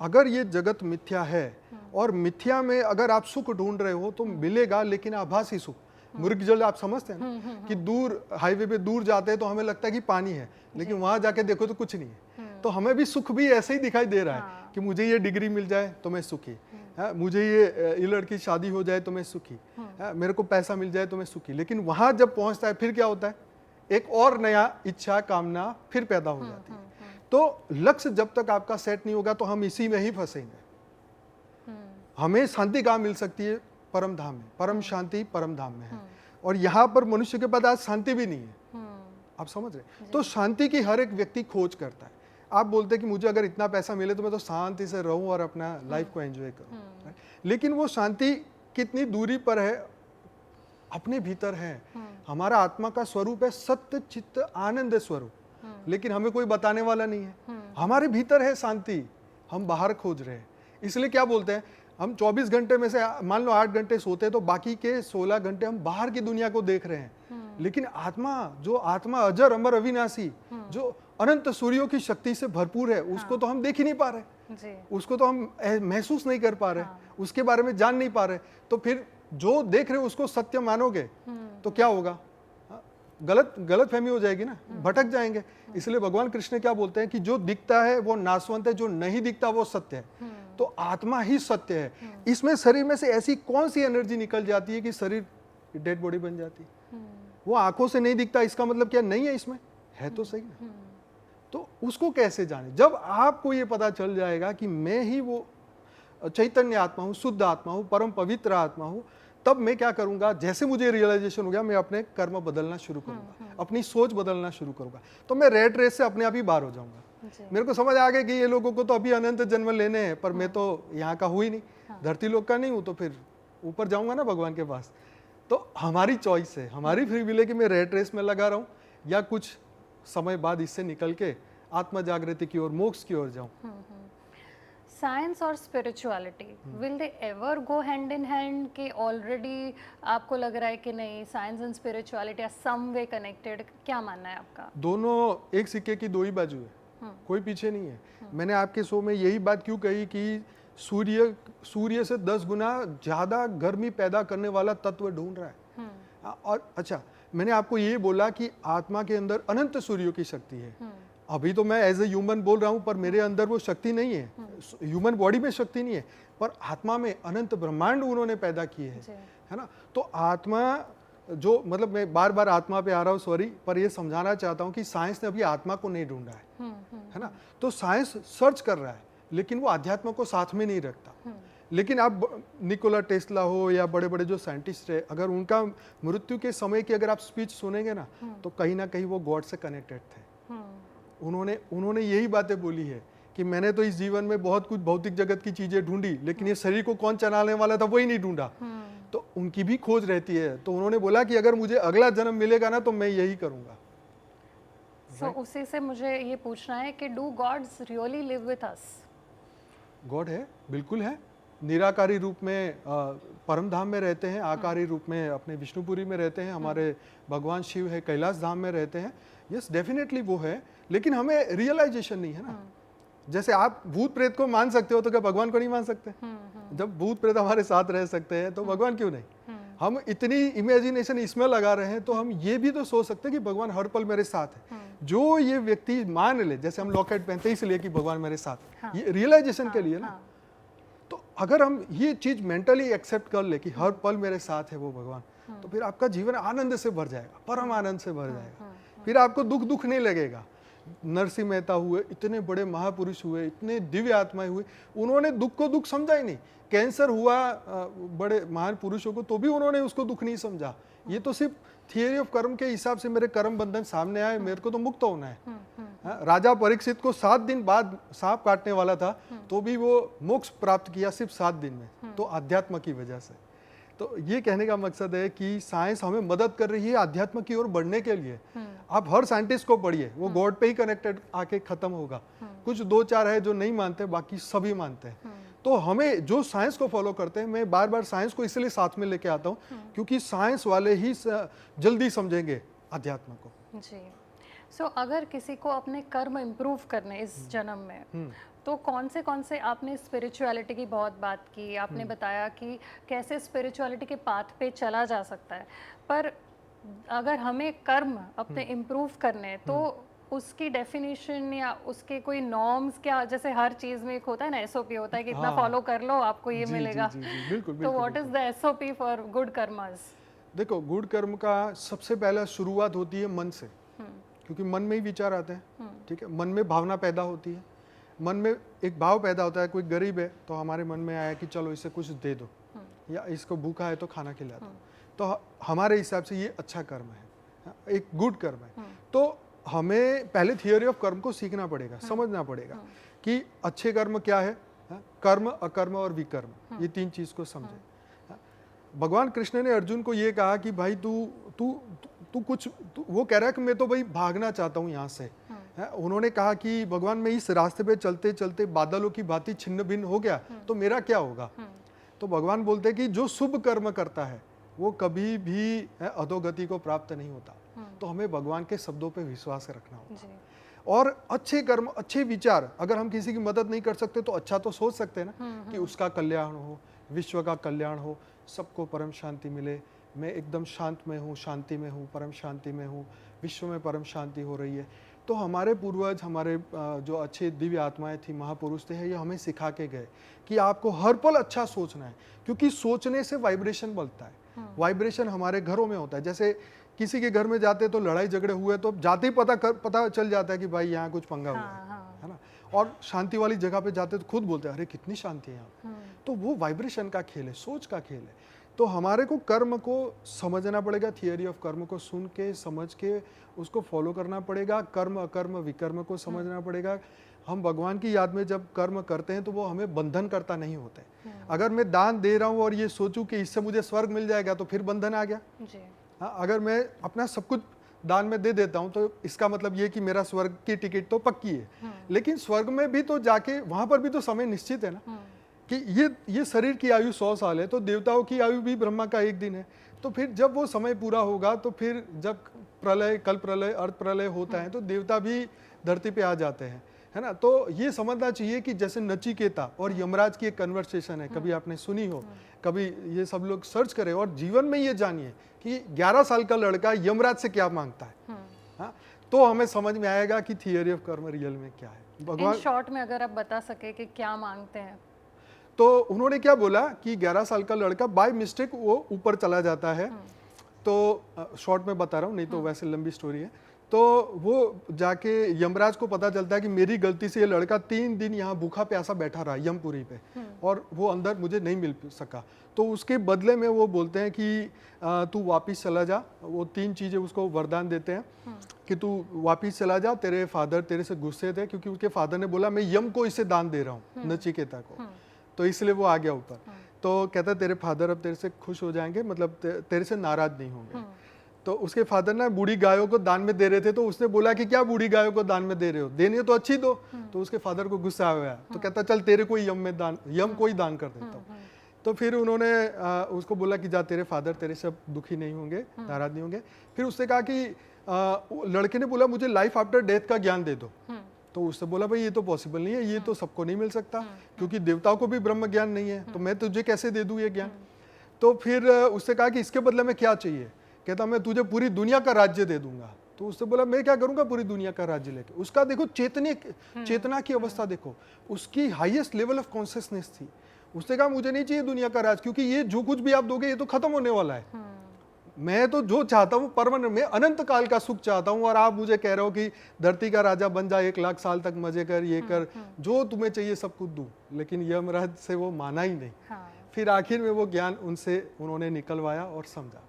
अगर ये जगत मिथ्या है और मिथ्या में अगर आप सुख ढूंढ रहे हो तो मिलेगा, लेकिन आभासी सुख। मुर्ग जल आप समझते हैं ना, कि दूर हाईवे पे दूर जाते हैं तो हमें लगता है कि पानी है, लेकिन वहां जाके देखो तो कुछ नहीं है। तो हमें भी सुख भी ऐसे ही दिखाई दे रहा है कि मुझे ये डिग्री मिल जाए तो मैं सुखी, मुझे ये लड़की शादी हो जाए तो मैं सुखी, मेरे को पैसा मिल जाए तो मैं सुखी। लेकिन वहां जब पहुंचता है फिर क्या होता है? एक और नया इच्छा, कामना फिर पैदा हो जाती है। तो लक्ष्य जब तक आपका सेट नहीं होगा तो हम इसी में ही फंसेंगे। हमें शांति कहाँ मिल सकती है? परम धाम में। परम शांति परम धाम में है, और यहाँ पर मनुष्य के पास आज शांति भी नहीं है। आप समझ रहे? तो शांति की हर एक व्यक्ति खोज करता है। आप बोलते हैं कि मुझे अगर इतना पैसा मिले तो मैं तो शांति से रहूं और अपना लाइफ को एंजॉय करूं, लेकिन वो शांति कितनी दूरी पर है? अपने भीतर है। हमारा आत्मा का स्वरूप है सत्य चित्त आनंद स्वरूप, लेकिन हमें कोई बताने वाला नहीं है। हमारे भीतर है शांति, हम बाहर खोज रहे हैं। इसलिए क्या बोलते हैं, हम 24 घंटे में से मान लो 8 घंटे सोते हैं तो बाकी के 16 घंटे हम बाहर की दुनिया को देख रहे हैं। लेकिन आत्मा, जो आत्मा अजर अमर अविनाशी, जो अनंत सूर्यों की शक्ति से भरपूर है, उसको तो हम देख ही नहीं पा रहे, उसको तो हम महसूस नहीं कर पा रहे, उसके बारे में जान नहीं पा रहे। तो फिर जो देख रहे हो उसको सत्य मानोगे तो क्या होगा? गलत फहमी हो जाएगी ना, भटक जाएंगे। इसलिए भगवान कृष्ण क्या बोलते हैं कि जो दिखता है वो नाशवंत है, जो नहीं दिखता वो सत्य है। तो आत्मा ही सत्य है। इसमें शरीर में से ऐसी कौन सी एनर्जी निकल जाती है कि शरीर डेड बॉडी बन जाती है? वो आंखों से नहीं दिखता, इसका मतलब क्या नहीं है? इसमें है तो सही ना। तो उसको कैसे जाने? जब आपको ये पता चल जाएगा कि मैं ही वो चैतन्य आत्मा हूँ, शुद्ध आत्मा हूँ, परम पवित्र आत्मा हूँ, तब मैं क्या करूंगा? जैसे मुझे रियलाइजेशन हो गया, मैं अपने कर्म बदलना शुरू करूंगा, अपनी सोच बदलना शुरू करूंगा, तो मैं रेट रेस से अपने आप ही बाहर हो जाऊंगा। मेरे को समझ आ गया कि ये लोगों को तो अभी अनंत जन्म लेने हैं, पर मैं तो यहाँ का हूँ ही नहीं, धरती लोक का नहीं हूँ, तो फिर ऊपर जाऊंगा ना भगवान के पास। तो हमारी चॉइस है, हमारी फ्री विल है कि मैं रेट रेस में लगा रहूं या कुछ समय बाद इससे निकल के आत्म जागृति की ओर, मोक्ष की ओर जाऊं। साइंस और spirituality, will they ever go hand in hand? कि ऑलरेडी आपको लग रहा है कि नहीं, science and spirituality are some way connected? क्या मानना है आपका? दोनों एक सिक्के की दो ही बाजू है, कोई पीछे नहीं है। मैंने आपके शो में यही बात क्यों कही कि सूर्य से 10 गुना ज्यादा गर्मी पैदा करने वाला तत्व ढूंढ रहा है। और अच्छा, मैंने आपको ये बोला कि आत्मा के अंदर अनंत सूर्यों की शक्ति है। अभी तो मैं एज ए ह्यूमन बोल रहा हूँ, पर मेरे अंदर वो शक्ति नहीं है, ह्यूमन बॉडी में शक्ति नहीं है, पर आत्मा में अनंत ब्रह्मांड उन्होंने पैदा किए हैं, है ना। तो आत्मा जो, मतलब मैं बार बार आत्मा पे आ रहा हूँ, सॉरी, पर ये समझाना चाहता हूँ कि साइंस ने अभी आत्मा को नहीं ढूंढा है ना। तो साइंस सर्च कर रहा है, लेकिन वो अध्यात्म को साथ में नहीं रखता। लेकिन आप निकोला टेस्ला हो या बड़े बड़े जो साइंटिस्ट है, अगर उनका मृत्यु के समय की अगर आप स्पीच सुनेंगे ना, तो कहीं ना कहीं वो गॉड से कनेक्टेड थे। उन्होंने यही बातें बोली है कि मैंने तो इस जीवन में बहुत कुछ भौतिक जगत की चीजें ढूंढी, लेकिन ये शरीर को कौन चलाने वाला था वही नहीं ढूंढा। तो उनकी भी खोज रहती है, तो उन्होंने बोला कि अगर मुझे अगला जन्म मिलेगा ना तो मैं यही करूंगा। सो उसी से मुझे ये पूछना है कि do gods really live with us? God है, बिल्कुल है। निराकारी रूप में परम धाम में रहते हैं, आकारी रूप में अपने विष्णुपुरी में रहते हैं, हमारे भगवान शिव है कैलाश धाम में रहते हैं। यस, डेफिनेटली वो है, लेकिन हमें रियलाइजेशन नहीं है ना। जैसे आप भूत प्रेत को मान सकते हो तो क्या भगवान को नहीं मान सकते? जब भूत प्रेत हमारे साथ रह सकते हैं तो भगवान क्यों नहीं? हम इतनी इमेजिनेशन इसमें लगा रहे हैं तो हम ये भी तो सोच सकते हैं कि भगवान हर पल मेरे साथ है। जो ये व्यक्ति मान ले, जैसे हम लॉकेट पहनते हैं इसलिए कि भगवान मेरे साथ है, ये रियलाइजेशन के लिए ना। तो अगर हम ये चीज मेंटली एक्सेप्ट कर ले कि हर पल मेरे साथ है वो भगवान, तो फिर आपका जीवन आनंद से भर जाएगा, परम आनंद से भर जाएगा। फिर आपको दुख नहीं लगेगा। नरसिंह मेहता हुए, इतने बड़े महापुरुष हुए, इतने दिव्य आत्माएं हुए, उन्होंने दुख को दुख समझा ही नहीं। कैंसर हुआ बड़े महान पुरुषों को, तो भी उन्होंने उसको दुख नहीं समझा। ये तो सिर्फ थियरी ऑफ कर्म के हिसाब से मेरे कर्म बंधन सामने आए, मेरे को तो मुक्त होना है। राजा परीक्षित को 7 दिन बाद सांप काटने वाला था, तो भी वो मोक्ष प्राप्त किया सिर्फ 7 दिन में, तो अध्यात्म की वजह से। तो ये कहने का मकसद है कि साइंस हमें मदद कर रही है अध्यात्म की ओर बढ़ने के लिए। आप हर साइंटिस्ट को पढ़िए, वो गॉड पे ही कनेक्टेड आके खत्म होगा। कुछ 2-4 है जो नहीं मानते, बाकी सभी मानते हैं। तो हमें जो साइंस को फॉलो करते हैं, मैं बार बार साइंस को इसलिए साथ में लेके आता हूँ क्योंकि साइंस वाले ही जल्दी समझेंगे अध्यात्म को। जी। सो अगर किसी को अपने कर्म इम्प्रूव करने इस जन्म में, तो कौन से आपने स्पिरिचुअलिटी की बहुत बात की, आपने बताया कि कैसे स्पिरिचुअलिटी के पाथ पे चला जा सकता है, पर अगर हमें कर्म अपने इम्प्रूव करने तो उसकी डेफिनेशन या उसके कोई नॉर्म्स क्या, जैसे हर चीज में एक होता है ना एसओपी होता है कि इतना फॉलो कर लो आपको ये मिलेगा। बिल्कुल, तो what is the SOP for good karmas? देखो, गुड कर्म का सबसे पहला शुरुआत होती है मन से, क्योंकि मन में ही विचार आते हैं। ठीक है, मन में भावना पैदा होती है, मन में एक भाव पैदा होता है। कोई गरीब है तो हमारे मन में आया कि चलो इसे कुछ दे दो, या इसको भूखा है तो खाना खिला दो, तो हमारे हिसाब से ये अच्छा कर्म है, एक गुड कर्म है। तो हमें पहले थियोरी ऑफ कर्म को सीखना पड़ेगा, समझना पड़ेगा कि अच्छे कर्म क्या है, कर्म, अकर्म और विकर्म, ये 3 चीज को समझे। भगवान कृष्ण ने अर्जुन को ये कहा कि भाई वो कह रहा है कि मैं तो भाई भागना चाहता हूँ यहाँ से। उन्होंने कहा कि भगवान मैं इस रास्ते पे चलते चलते बादलों की भांति छिन्न भिन्न हो गया तो मेरा क्या होगा? तो भगवान बोलते हैं कि जो शुभ कर्म करता है वो कभी भी अधोगति को प्राप्त नहीं होता। तो हमें भगवान के शब्दों पे विश्वास रखना होगा। और अच्छे कर्म, अच्छे विचार, अगर हम किसी की मदद नहीं कर सकते तो अच्छा तो सोच सकते हैं ना कि उसका कल्याण हो, विश्व का कल्याण हो, सबको परम शांति मिले, मैं एकदम शांत में हूँ, शांति में हूँ, परम शांति में हूँ, विश्व में परम शांति हो रही है। तो हमारे पूर्वज, हमारे जो अच्छे दिव्य आत्माएं थी, महापुरुष थे, ये हमें सिखा के गए कि आपको हर पल अच्छा सोचना है, क्योंकि सोचने से वाइब्रेशन बढ़ता है। वाइब्रेशन हमारे घरों में होता है। जैसे किसी के घर में जाते तो लड़ाई झगड़े हुए तो जाते ही पता चल जाता है कि भाई यहाँ कुछ पंगा हुआ है ना। और शांति वाली जगह पे जाते तो खुद बोलते हैं अरे कितनी शांति है यहाँ। तो वो वाइब्रेशन का खेल है, सोच का खेल है। तो हमारे को कर्म को समझना पड़ेगा, थियरी ऑफ कर्म को सुन के समझ के उसको फॉलो करना पड़ेगा। कर्म, अकर्म, विकर्म को समझना पड़ेगा। हम भगवान की याद में जब कर्म करते हैं तो वो हमें बंधन करता नहीं होते। अगर मैं दान दे रहा हूँ और ये सोचूं कि इससे मुझे स्वर्ग मिल जाएगा तो फिर बंधन आ गया। हाँ, अगर मैं अपना सब कुछ दान में दे देता हूँ तो इसका मतलब ये कि मेरा स्वर्ग की टिकट तो पक्की है। लेकिन स्वर्ग में भी तो जाके वहां पर भी तो समय निश्चित है ना कि ये शरीर की आयु 100 साल है, तो देवताओं की आयु भी ब्रह्मा का 1 दिन है। तो फिर जब वो समय पूरा होगा तो फिर जब प्रलय, कल प्रलय, अर्थ प्रलय होता है तो देवता भी धरती पे आ जाते हैं, है ना। तो ये समझना चाहिए कि जैसे नचिकेता और यमराज की एक कन्वर्सेशन है, कभी आपने सुनी हो, कभी ये सब लोग सर्च करें और जीवन में ये जानिए कि 11 साल का लड़का यमराज से क्या मांगता है। हाँ, तो हमें समझ में आएगा कि थियरी ऑफ कर्म रियल में क्या है। भगवान शॉर्ट में अगर आप बता सके कि क्या मांगते हैं। तो उन्होंने क्या बोला कि 11 साल का लड़का बाय मिस्टेक वो ऊपर चला जाता है। तो शॉर्ट में बता रहा हूँ, नहीं तो वैसे लंबी स्टोरी है। तो वो जाके यमराज को पता चलता है कि मेरी गलती से ये लड़का 3 दिन यहाँ भूखा प्यासा बैठा रहा यमपुरी पे और वो अंदर मुझे नहीं मिल सका। तो उसके बदले में वो बोलते हैं कि तू वापिस चला जा। वो 3 चीजें उसको वरदान देते हैं कि तू वापिस चला जा, तेरे फादर तेरे से गुस्से थे क्योंकि उसके फादर ने बोला मैं यम को इसे दान दे रहा हूँ, नचिकेता को, तो इसलिए वो आ गया ऊपर। तो कहता तेरे फादर अब तेरे से खुश हो जाएंगे, मतलब तेरे से नाराज नहीं होंगे। तो उसके फादर ना बूढ़ी गायों को दान में दे रहे थे, तो उसने बोला कि क्या बूढ़ी गायों को दान में दे रहे हो, देनी हो तो अच्छी दो। तो उसके फादर को गुस्सा आया, तो कहता चल तेरे को यम को ही दान कर देता हूँ। तो फिर उन्होंने उसको बोला कि जा तेरे फादर तेरे से अब दुखी नहीं होंगे, नाराज नहीं होंगे। फिर उसने कहा कि लड़के ने बोला मुझे लाइफ आफ्टर डेथ का ज्ञान दे दो। तो उसने बोला भाई ये तो पॉसिबल नहीं है, ये तो सबको नहीं मिल सकता, क्योंकि देवताओं को भी ब्रह्म ज्ञान नहीं है, तो मैं तुझे कैसे दे दूं ये ज्ञान। तो फिर उसने कहा कि इसके बदले में क्या चाहिए। कहता मैं तुझे पूरी दुनिया का राज्य दे दूंगा। तो उसने बोला मैं क्या करूंगा पूरी दुनिया का राज्य लेके। उसका देखो चेतना की अवस्था देखो, उसकी हाईएस्ट लेवल ऑफ कॉन्शियसनेस थी। उसने कहा मुझे नहीं चाहिए दुनिया का राज, क्योंकि ये जो कुछ भी आप दोगे ये तो खत्म होने वाला है। मैं तो जो चाहता हूँ परमानेंट, मैं अनंत काल का सुख चाहता हूँ, और आप मुझे कह रहे हो कि धरती का राजा बन जा, 1 लाख साल तक मजे कर, ये कर, जो तुम्हें चाहिए सब कुछ दूं। लेकिन यमराज से वो माना ही नहीं। फिर आखिर में वो ज्ञान उन्होंने निकलवाया और समझा।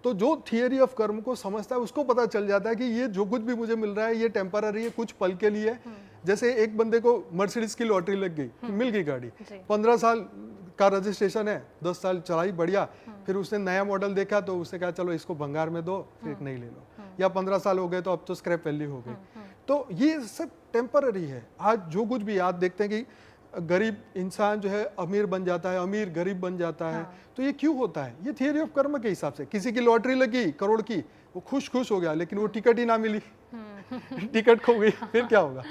तो जो थियरी ऑफ कर्म को समझता है उसको पता चल जाता है कि ये जो कुछ भी मुझे मिल रहा है ये टेम्पररी है, कुछ पल के लिए। जैसे एक बंदे को मर्सिडीज की लॉटरी लग गई, मिल गई गाड़ी, 15 साल का रजिस्ट्रेशन है, 10 साल चलाई बढ़िया, फिर उसने नया मॉडल देखा तो उसने कहा चलो इसको भंगार में दो, फिर एक नई ले लो, या 15 साल हो गए तो अब तो स्क्रैप वैल्यू हो गई। तो ये सब टेम्पररी है। आज जो कुछ भी आप देखते हैं कि गरीब इंसान जो है अमीर बन जाता है, अमीर गरीब बन जाता है, तो ये क्यों होता है? ये थियरी ऑफ कर्म के हिसाब से। किसी की लॉटरी लगी करोड़ की, वो खुश हो गया, लेकिन वो टिकट ही ना मिली, टिकट खो गई, फिर क्या होगा?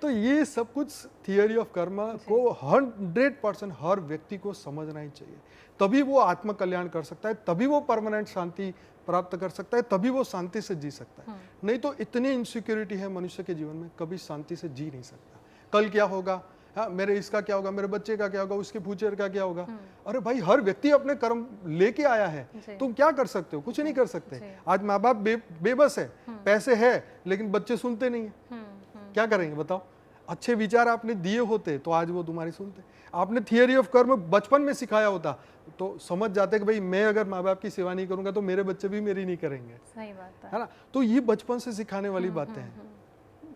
तो ये सब कुछ थियरी ऑफ कर्म को 100% हर व्यक्ति को समझना ही चाहिए, तभी वो आत्म कल्याण कर सकता है, तभी वो परमानेंट शांति प्राप्त कर सकता है, तभी वो शांति से जी सकता है। नहीं तो इतनी इनसिक्योरिटी है मनुष्य के जीवन में, कभी शांति से जी नहीं सकता। कल क्या होगा, हाँ मेरे इसका क्या होगा, मेरे बच्चे का क्या होगा, उसके फ्यूचर का क्या होगा। अरे भाई हर व्यक्ति अपने कर्म लेके आया है, तुम क्या कर सकते हो? कुछ नहीं कर सकते। आज माँ बाप बेबस है, पैसे है लेकिन बच्चे सुनते नहीं है, क्या करेंगे बताओ? अच्छे विचार आपने दिए होते तो आज वो तुम्हारी सुनते। आपने थियरी ऑफ कर्म बचपन में सिखाया होता तो समझ जाते कि भाई मैं अगर माँ बाप की सेवा नहीं करूंगा तो मेरे बच्चे भी मेरी नहीं करेंगे। सही बात है ना? तो ये बचपन से सिखाने वाली बातें हैं।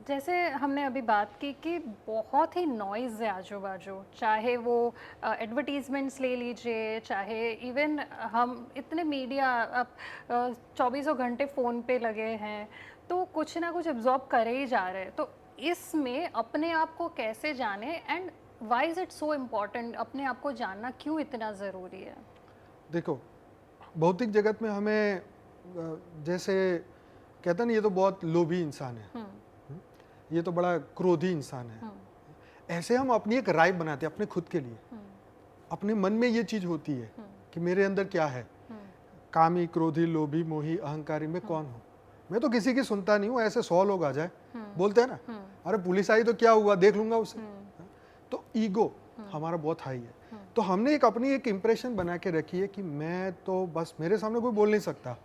जैसे हमने अभी बात की कि बहुत ही नॉइज़ है आजू बाजू, चाहे वो एडवर्टीजमेंट्स ले लीजिए, चाहे इवन हम इतने मीडिया अब 24 घंटे फ़ोन पे लगे हैं, तो कुछ ना कुछ एब्जॉर्ब करे ही जा रहे हैं। तो इसमें अपने आप को कैसे जाने and why is it so important? अपने आप को जानना क्यों इतना ज़रूरी है? देखो भौतिक जगत में हमें जैसे कहते ना ये तो बहुत लोभी इंसान है, ये तो बड़ा क्रोधी इंसान है, ऐसे हम अपनी एक राय बनाते हैं अपने खुद के लिए। अपने मन में ये चीज होती है कि मेरे अंदर क्या है, कामी क्रोधी लोभी मोही अहंकारी में कौन हूँ? मैं तो किसी की सुनता नहीं हूँ। ऐसे 100 लोग आ जाए बोलते हैं ना, अरे पुलिस आई तो क्या हुआ, देख लूंगा उसे। तो ईगो हमारा बहुत हाई है। तो हमने अपनी एक इंप्रेशन बना के रखी है कि मैं तो बस, मेरे सामने कोई बोल नहीं सकता,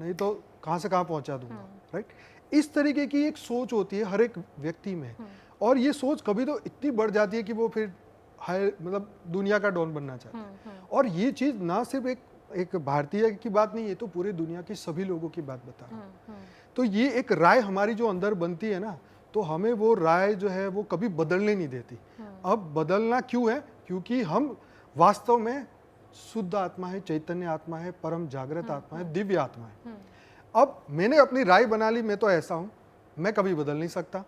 नहीं तो कहाँ से कहाँ पहुंचा दूंगा। राइट? इस तरीके की एक सोच होती है हर एक व्यक्ति में, और ये सोच कभी तो इतनी बढ़ जाती है कि वो फिर मतलब दुनिया का डॉन बनना चाहता है। और ये चीज ना सिर्फ एक भारतीय की बात नहीं, ये तो पूरी दुनिया की सभी लोगों की बात बता रहा हूँ। तो ये एक राय हमारी जो अंदर बनती है ना, तो हमें वो राय जो है वो कभी बदलने नहीं देती। अब बदलना क्यों है? क्योंकि हम वास्तव में शुद्ध आत्मा है, चैतन्य आत्मा है, परम जागृत आत्मा है, दिव्य आत्मा है। अब मैंने अपनी राय बना ली, मैं तो ऐसा हूं, मैं कभी बदल नहीं सकता।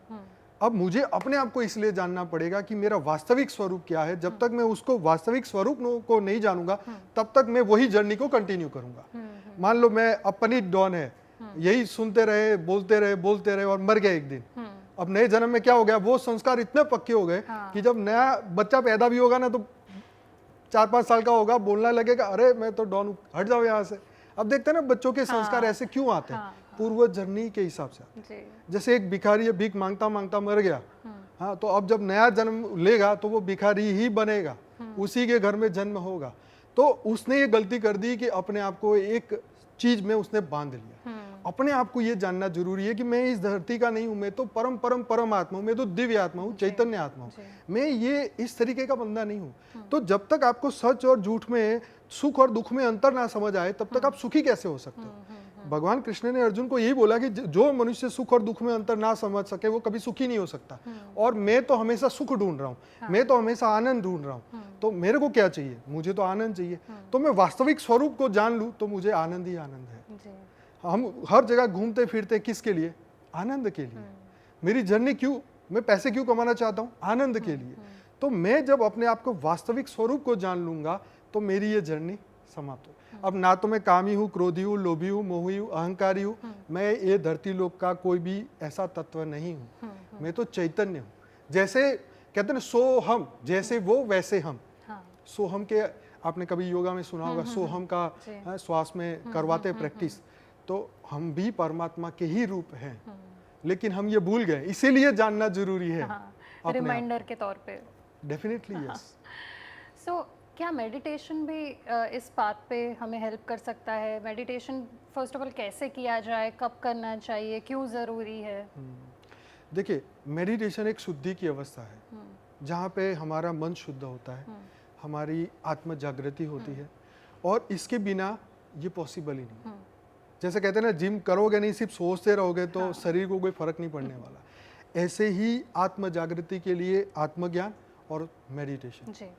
अब मुझे अपने आप को इसलिए जानना पड़ेगा कि मेरा वास्तविक स्वरूप क्या है। जब तक मैं उसको वास्तविक स्वरूप को नहीं जानूंगा तब तक मैं वही जर्नी को कंटिन्यू करूंगा। मान लो मैं अपनी डॉन है, यही सुनते रहे बोलते रहे और मर गए एक दिन। अब नए जन्म में क्या हो गया, वो संस्कार इतने पक्के हो गए कि जब नया बच्चा पैदा भी होगा ना तो 4-5 साल का होगा, बोलना लगेगा अरे मैं तो डॉन हूं, हट जाओ यहाँ से। अब देखते हैं ना बच्चों के संस्कार ऐसे क्यों आते हैं, पूर्व जर्नी के हिसाब से। जैसे एक भिखारी भीख मांगता मांगता मर गया, हाँ, तो अब जब नया जन्म लेगा तो वो भिखारी ही बनेगा, उसी के घर में जन्म होगा। तो उसने ये गलती कर दी कि अपने आप को एक चीज में उसने बांध लिया। अपने आप को ये जानना जरूरी है कि मैं इस धरती का नहीं हूं, मैं तो परम आत्मा हूं, मैं तो दिव्य आत्मा हूं, चैतन्य आत्मा हूं, मैं ये इस तरीके का बंदा नहीं हूं। तो जब तक आपको सच और झूठ में, सुख और दुख में अंतर ना समझ आए तब तक आप सुखी कैसे हो सकते हो? भगवान कृष्ण ने अर्जुन को यही बोला कि जो मनुष्य सुख और दुख में अंतर ना समझ सके वो कभी सुखी नहीं हो सकता। और मैं तो हमेशा सुख ढूंढ रहा हूँ, मैं तो हमेशा आनंद ढूंढ रहा हूँ, तो मेरे को क्या चाहिए? मुझे तो आनंद चाहिए। तो मैं वास्तविक स्वरूप को जान लूँ तो मुझे आनंद ही आनंद है। हम हर जगह घूमते फिरते किसके लिए? आनंद के लिए। मेरी जर्नी क्यों, मैं पैसे क्यों कमाना चाहता हूँ? आनंद के लिए। तो मैं जब अपने आप को वास्तविक स्वरूप को जान लूंगा तो मेरी ये जर्नी समाप्त हो। अब ना तो मैं कामी हूँ, क्रोधी हूँ, लोभी हूँ, मोही हूँ, अहंकारी हूँ, मैं ये धरती लोक का कोई भी ऐसा तत्व नहीं हूँ। मैं तो चैतन्य हूँ। जैसे कहते हैं ना, सो हम, जैसे वो वैसे हम। सो हम के आपने कभी योगा में सुना होगा, सो हम का श्वास में करवाते प्रैक्टिस। तो हम भी परमात्मा के ही रूप हैं, लेकिन हम ये भूल गए, इसीलिए जानना जरूरी है। रिमाइंडर के तौर पे। Definitely yes. सो क्या मेडिटेशन भी इस बात पे हमें हेल्प कर सकता है? मेडिटेशन फर्स्ट ऑफ ऑल कैसे किया जाए, कब करना चाहिए, क्यों ज़रूरी है? देखिए, मेडिटेशन एक शुद्धि की अवस्था है जहाँ पे हमारा मन शुद्ध होता है, हमारी आत्म जागृति होती है, और इसके बिना ये पॉसिबल ही नहीं। जैसे कहते हैं ना, जिम करोगे नहीं, सिर्फ सोचते रहोगे तो शरीर को कोई फर्क नहीं पड़ने वाला। ऐसे ही आत्म जागृति के लिए आत्मज्ञान और मेडिटेशन।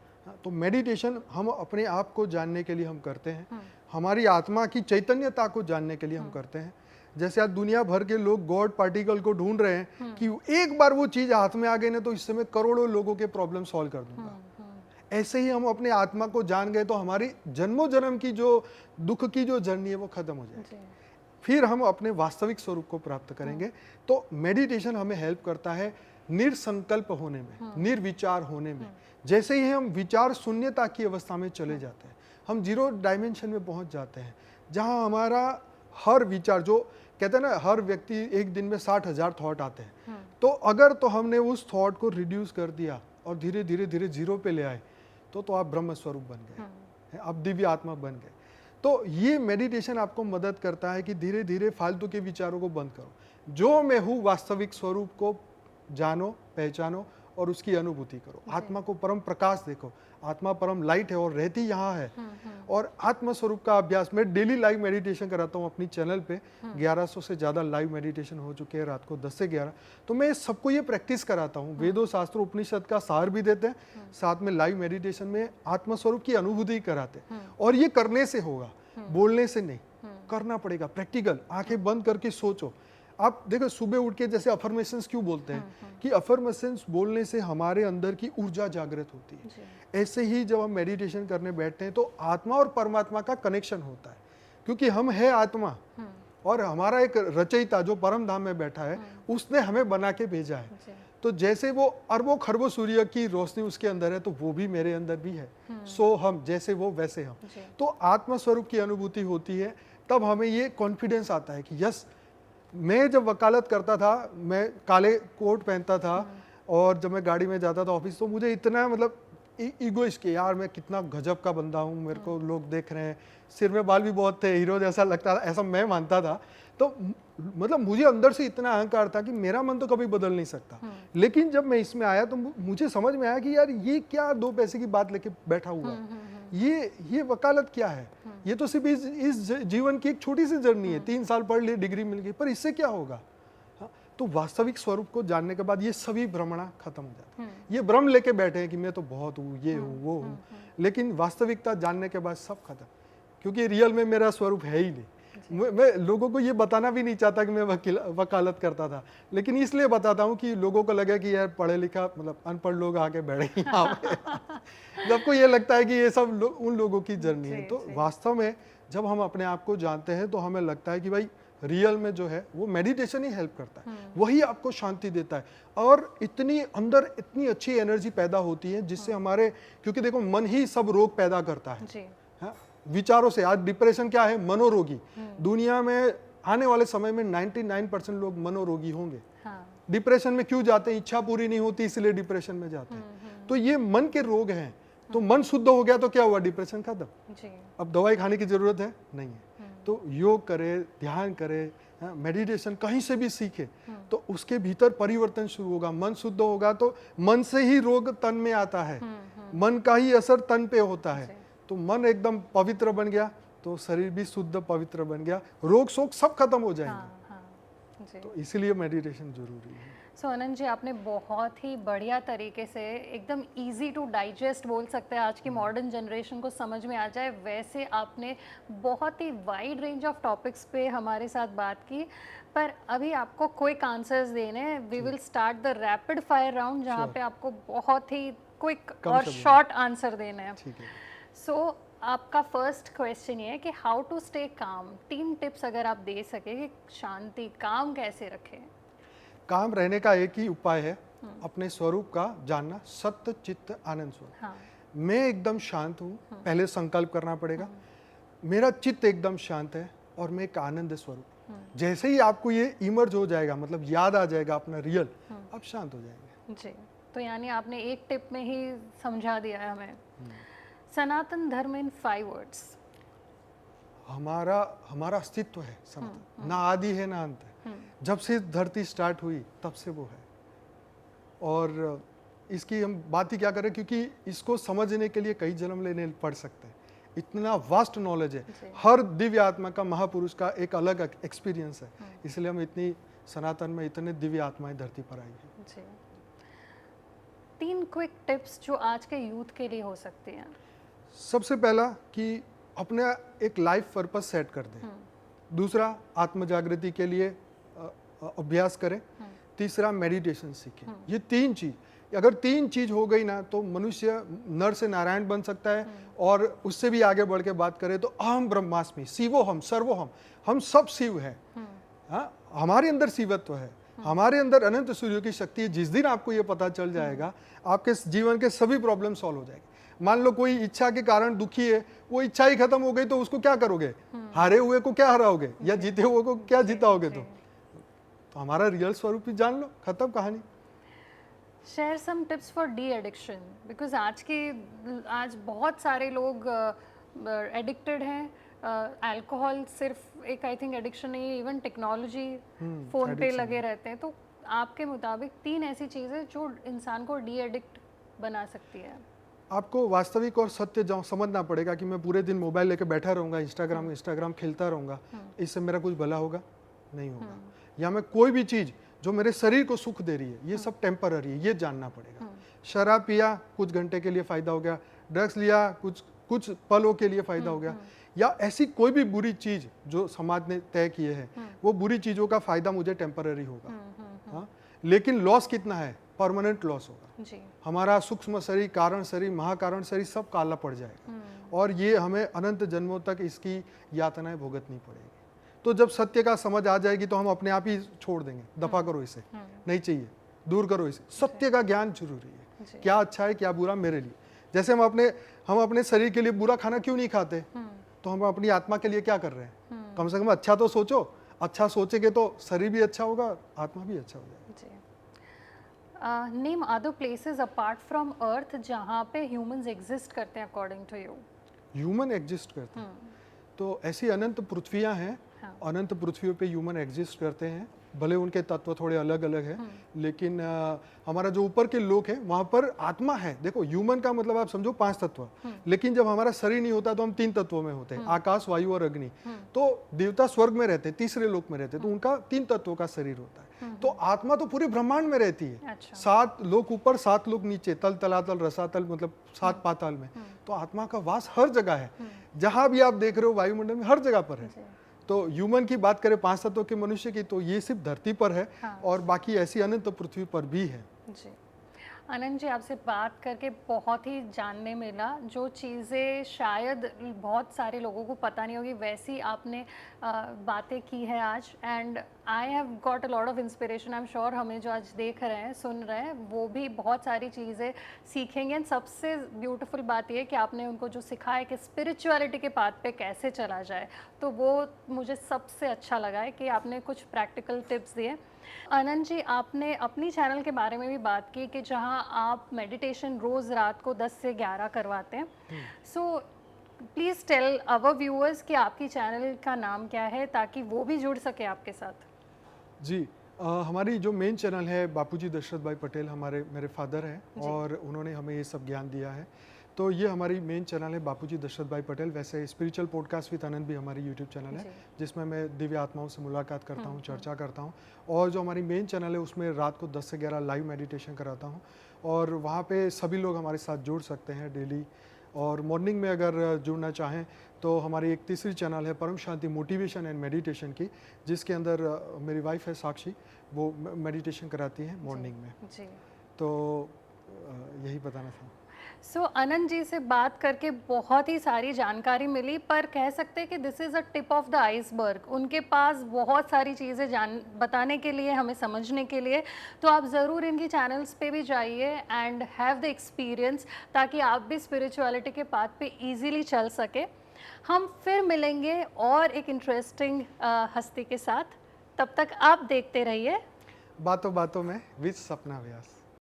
तो मेडिटेशन हम अपने आप को जानने के लिए हम करते हैं, हमारी आत्मा की चैतन्यता को जानने के लिए हम करते हैं। जैसे आज दुनिया भर के लोग गॉड पार्टिकल को ढूंढ रहे हैं कि एक बार वो चीज हाथ में आ गई ना तो इससे मैं करोड़ों लोगों के प्रॉब्लम सॉल्व कर दूंगा। ऐसे ही हम अपने आत्मा को जान गए तो हमारी जन्मों जन्म की जो दुख की जो जर्नी है वो खत्म हो जाएगी, फिर हम अपने वास्तविक स्वरूप को प्राप्त करेंगे। तो मेडिटेशन हमें हेल्प करता है निर्संकल्प होने में, निर्विचार होने में। जैसे ही हम विचार शून्यता की अवस्था में चले जाते हैं, हम जीरो डायमेंशन में पहुंच जाते हैं, जहां हमारा हर विचार, जो कहते हैं ना, हर व्यक्ति एक दिन में 60,000 थॉट आते हैं, तो अगर तो हमने उस थॉट को रिड्यूस कर दिया और धीरे धीरे धीरे जीरो पे ले आए तो आप ब्रह्म स्वरूप बन गए, आप दिव्य आत्मा बन गए। तो ये मेडिटेशन आपको मदद करता है कि धीरे धीरे फालतू के विचारों को बंद करो, जो मैं हूँ वास्तविक स्वरूप को जानो, पहचानो और उसकी अनुभूति करो। आत्मा को परम प्रकाश देखो, आत्मा परम लाइट है और रहती यहाँ है। और आत्म स्वरूप का अभ्यास, मैं डेली लाइव मेडिटेशन कराता हूँ अपनी चैनल पे। 1100 से ज़्यादा लाइव मेडिटेशन हो चुके हैं, रात को 10 से 11। तो मैं सबको ये प्रैक्टिस कराता हूँ। वेदों शास्त्रों उपनिषद का सार भी देते हैं, साथ में लाइव मेडिटेशन में आत्म स्वरूप की अनुभूति कराते हैं। और ये करने से होगा, बोलने से नहीं, करना पड़ेगा। प्रैक्टिकल, आंखें बंद करके सोचो। आप देखो, सुबह उठ के जैसे अफर्मेशंस क्यों बोलते हैं कि अफर्मेशंस बोलने से हमारे अंदर की ऊर्जा जागृत होती है। ऐसे ही जब हम मेडिटेशन करने बैठते हैं तो आत्मा और परमात्मा का कनेक्शन होता है, क्योंकि हम है आत्मा और हमारा एक रचयिता जो परम धाम में बैठा है उसने हमें बना के भेजा है। तो जैसे वो अरबों खरबों सूर्य की रोशनी उसके अंदर है, तो वो भी मेरे अंदर भी है। सो हम, जैसे वो वैसे हम। तो आत्म स्वरूप की अनुभूति होती है, तब हमें ये कॉन्फिडेंस आता है कि यस, मैं जब वकालत करता था, मैं काले कोट पहनता था और जब मैं गाड़ी में जाता था ऑफिस, तो मुझे इतना मतलब ईगोइस्ट के, यार मैं कितना गजब का बंदा हूँ, मेरे को लोग देख रहे हैं, सिर में बाल भी बहुत थे, हीरो जैसा लगता था, ऐसा मैं मानता था। तो मतलब मुझे अंदर से इतना अहंकार था कि मेरा मन तो कभी बदल नहीं सकता। लेकिन जब मैं इसमें आया तो मुझे समझ में आया कि यार ये क्या 2 पैसे की बात लेके बैठा हुआ है, ये वकालत क्या है, ये तो सिर्फ इस जीवन की एक छोटी सी जर्नी है। 3 साल पढ़ लिए, डिग्री मिल गई, पर इससे क्या होगा? तो वास्तविक स्वरूप को जानने के बाद ये सभी भ्रमणा खत्म हो जाती है। ये भ्रम लेके बैठे हैं कि मैं तो बहुत हूँ, ये हूँ, वो हूँ, लेकिन वास्तविकता जानने के बाद सब खत्म, क्योंकि रियल में मेरा स्वरूप है ही नहीं। मैं लोगों को ये बताना भी नहीं चाहता कि मैं वकालत करता था, लेकिन इसलिए बताता हूँ कि लोगों को लगे कि यार पढ़े लिखा, मतलब अनपढ़ लोग आके बैठे यहाँ पे। सबको ये लगता है कि ये सब उन लोगों की जर्नी है। तो वास्तव में जब हम अपने आप को जानते हैं तो हमें लगता है कि भाई रियल में जो है वो मेडिटेशन ही हेल्प करता है, वही आपको शांति देता है। और इतनी अंदर इतनी अच्छी एनर्जी पैदा होती है जिससे हमारे, क्योंकि देखो मन ही सब रोग पैदा करता है, विचारों से। आज डिप्रेशन क्या है? मनोरोगी। दुनिया में आने वाले समय में 99% लोग मनोरोगी होंगे। डिप्रेशन में क्यों जाते हैं? इच्छा पूरी नहीं होती इसलिए डिप्रेशन में जाते हैं। तो ये मन के रोग हैं। तो मन शुद्ध हो गया तो क्या हुआ? डिप्रेशन खत्म। अब दवाई खाने की जरूरत है? नहीं है। तो योग करे, ध्यान करे, मेडिटेशन कहीं से भी सीखे तो उसके भीतर परिवर्तन शुरू होगा। मन शुद्ध होगा तो मन से ही रोग तन में आता है, मन का ही असर तन पे होता है। तो मन एकदम पवित्र बन गया तो शरीर भी शुद्ध पवित्र बन गया, रोग शोक सब खत्म हो जाएंगे। हाँ हाँ जी। तो इसीलिए मेडिटेशन जरूरी है। सो अनंत जी, आपने बहुत ही बढ़िया तरीके से एकदम इजी टू डाइजेस्ट बोल सकते हैं, आज की मॉडर्न जनरेशन को समझ में आ जाए वैसे आपने बहुत ही वाइड रेंज ऑफ टॉपिक्स पे हमारे साथ बात की। पर अभी आपको क्विक आंसर्स देने हैं। We will start the rapid fire round, जहाँ पे आपको बहुत ही क्विक कम और शब्दों में। शॉर्ट आंसर देने हैं। ठीक है। सो आपका फर्स्ट क्वेश्चन ये है कि how to stay calm. 3 tips अगर आप दे सके कि शांति काम कैसे रखें। काम रहने का एक ही उपाय है, अपने स्वरूप का जानना, सत्य चित्त आनंद स्वरूप। हाँ मैं एकदम शांत हूँ, पहले संकल्प करना पड़ेगा। मेरा चित्त एकदम शांत है और मैं एक आनंद स्वरूप। जैसे ही आपको ये इमर्ज हो जाएगा, मतलब याद आ जाएगा अपना रियल, आप शांत हो जाएंगे। जी, तो यानी आपने एक टिप में ही समझा दिया है हमें। सनातन धर्म इन 5 वर्ड्स। हमारा हमारा अस्तित्व है सनातन, ना आदि है ना अंत है। जब से धरती स्टार्ट हुई तब से वो है। और इसकी हम बात ही क्या करें, क्योंकि इसको समझने के लिए कई जन्म लेने पड़ सकते हैं, इतना वास्ट नॉलेज है। हर दिव्य आत्मा का, महापुरुष का एक अलग एक्सपीरियंस है। इसलिए हम इतनी सनातन में इतने दिव्य आत्माएं धरती पर आई है। जी, 3 क्विक टिप्स जो आज के यूथ के लिए हो सकती हैं। सबसे पहला कि अपना एक लाइफ पर्पस सेट कर दें। दूसरा, आत्म जागृति के लिए अभ्यास करें। तीसरा, मेडिटेशन सीखें। ये 3 चीज, अगर 3 चीज हो गई ना, तो मनुष्य नर से नारायण बन सकता है। और उससे भी आगे बढ़ के बात करें तो अहम ब्रह्मास्मि, शिवोहम सर्वोहम, हम सब शिव है। हाँ, हमारे अंदर शिवत्व है, हमारे अंदर अनंत सूर्य की शक्ति है। जिस दिन आपको ये पता चल जाएगा, आपके जीवन के सभी प्रॉब्लम सॉल्व हो जाएंगे। मान लो कोई इच्छा के कारण दुखी है, वो इच्छा ही खत्म हो गई तो उसको क्या करोगे? हारे हुए को क्या हराओगे, या जीते हुए को क्या जिताओगे? तो हमारा रियल स्वरूप ही जान लो, खत्म कहानी। Share some tips for de addiction, because आज बहुत सारे लोग एडिक्टेड हैं। अल्कोहल सिर्फ एक आई थिंक एडिक्शन नहीं है, इवन टेक्नोलॉजी, फोन पे लगे रहते हैं। तो आपके मुताबिक 3 ऐसी चीज़ें जो इंसान को डी एडिक्ट बना सकती है। आपको वास्तविक और सत्य समझना पड़ेगा कि मैं पूरे दिन मोबाइल लेके बैठा रहूंगा, इंस्टाग्राम खेलता रहूंगा, इससे मेरा कुछ भला होगा? नहीं होगा। या मैं कोई भी चीज जो मेरे शरीर को सुख दे रही है, ये सब टेम्पररी है, ये जानना पड़ेगा। शराब पिया, कुछ घंटे के लिए फायदा हो गया। ड्रग्स लिया, कुछ पलों के लिए फायदा हो गया। या ऐसी कोई भी बुरी चीज जो समाज ने तय किए है, वो बुरी चीजों का फायदा मुझे टेम्पररी होगा। हाँ, लेकिन लॉस कितना है? परमानेंट लॉस होगा जी। हमारा सूक्ष्म शरीर, कारण शरीर, महाकारण शरीर सब काला पड़ जाएगा। और ये हमें अनंत जन्मों तक इसकी यातनाएं भुगतनी पड़ेगी। तो जब सत्य का समझ आ जाएगी तो हम अपने आप ही छोड़ देंगे, दफा करो इसे, नहीं चाहिए, दूर करो इसे। सत्य का ज्ञान जरूरी है, क्या अच्छा है क्या बुरा मेरे लिए। जैसे हम अपने शरीर के लिए बुरा खाना क्यों नहीं खाते, तो हम अपनी आत्मा के लिए क्या कर रहे हैं? कम से कम अच्छा तो सोचो। अच्छा सोचेंगे तो शरीर भी अच्छा होगा, आत्मा भी अच्छा हो जाएगा। Name other places apart from earth जहाँ पे ह्यूमंस एग्जिस्ट करते हैं according to you. Human exist करते हैं तो ऐसी अनंत पृथ्वियां हैं। हाँ। अनंत पृथ्वियों पे ह्यूमन एग्जिस्ट करते हैं, भले उनके तत्व थोड़े अलग अलग हैं, लेकिन हमारा जो ऊपर के लोक है वहां पर आत्मा है। देखो, ह्यूमन का मतलब आप समझो 5 तत्व, लेकिन जब हमारा शरीर नहीं होता तो हम 3 तत्वों में होते हैं, आकाश, वायु और अग्नि। तो देवता स्वर्ग में रहते हैं, तीसरे लोक में रहते हैं, तो उनका 3 तत्वों का शरीर होता है। तो आत्मा तो पूरे ब्रह्मांड में रहती है। अच्छा। 7 लोक ऊपर, 7 लोक नीचे, तल, तलातल, रसातल, मतलब 7 पाताल में। तो आत्मा का वास हर जगह है, जहां भी आप देख रहे हो वायुमंडल में हर जगह पर है। तो ह्यूमन की बात करें 5 तत्वों के मनुष्य की, तो ये सिर्फ धरती पर है। हाँ। और बाकी ऐसी अनंत पृथ्वी पर भी है। जी। आनंद जी, आपसे बात करके बहुत ही जानने मिला, जो चीज़ें शायद बहुत सारे लोगों को पता नहीं होगी, वैसी आपने बातें की है आज। And I have got a lot of inspiration. I am sure हमें जो आज देख रहे हैं, सुन रहे हैं, वो भी बहुत सारी चीज़ें सीखेंगे। एंड सबसे ब्यूटीफुल बात यह है कि आपने उनको जो सिखाया कि स्पिरिचुअलिटी के पाथ पे कैसे चला जाए, तो वो मुझे सबसे अच्छा लगा है कि आपने कुछ प्रैक्टिकल टिप्स दिए। आनंद जी, आपने अपनी चैनल के बारे में भी बात की कि जहां आप मेडिटेशन रोज़ रात को 10 से 11 करवाते हैं। So please tell our viewers कि आपकी चैनल का नाम क्या है, ताकि वो भी जुड़ सके आपके साथ। जी, हमारी जो मेन चैनल है, बापूजी दशरथ भाई पटेल मेरे फादर हैं और उन्होंने हमें ये सब ज्ञान दिया है। तो ये हमारी मेन चैनल है बापूजी दशरथ भाई पटेल। वैसे स्पिरिचुअल पॉडकास्ट विद आनंद भी हमारी यूट्यूब चैनल है, जी। जिसमें मैं दिव्य आत्माओं से मुलाकात करता हूँ, चर्चा करता हूँ। और जो हमारी मेन चैनल है उसमें रात को 10 से 11 लाइव मेडिटेशन कराता हूँ, और वहाँ पे सभी लोग हमारे साथ जुड़ सकते हैं डेली। और मॉर्निंग में अगर जुड़ना चाहें तो हमारी एक तीसरी चैनल है परम शांति मोटिवेशन एंड मेडिटेशन की, जिसके अंदर मेरी वाइफ है साक्षी, वो मेडिटेशन कराती हैं मॉर्निंग में। जी। तो यही बताना था। सो अनंत जी से बात करके बहुत ही सारी जानकारी मिली, पर कह सकते हैं कि this is a tip of the iceberg. उनके पास बहुत सारी चीज़ें बताने के लिए, हमें समझने के लिए। तो आप ज़रूर इनकी चैनल्स पे भी जाइए एंड हैव द एक्सपीरियंस, ताकि आप भी स्पिरिचुअलिटी के पाथ पे इजीली चल सके। हम फिर मिलेंगे और एक इंटरेस्टिंग हस्ती के साथ। तब तक आप देखते रहिए बातों बातों में विद सपना व्यास।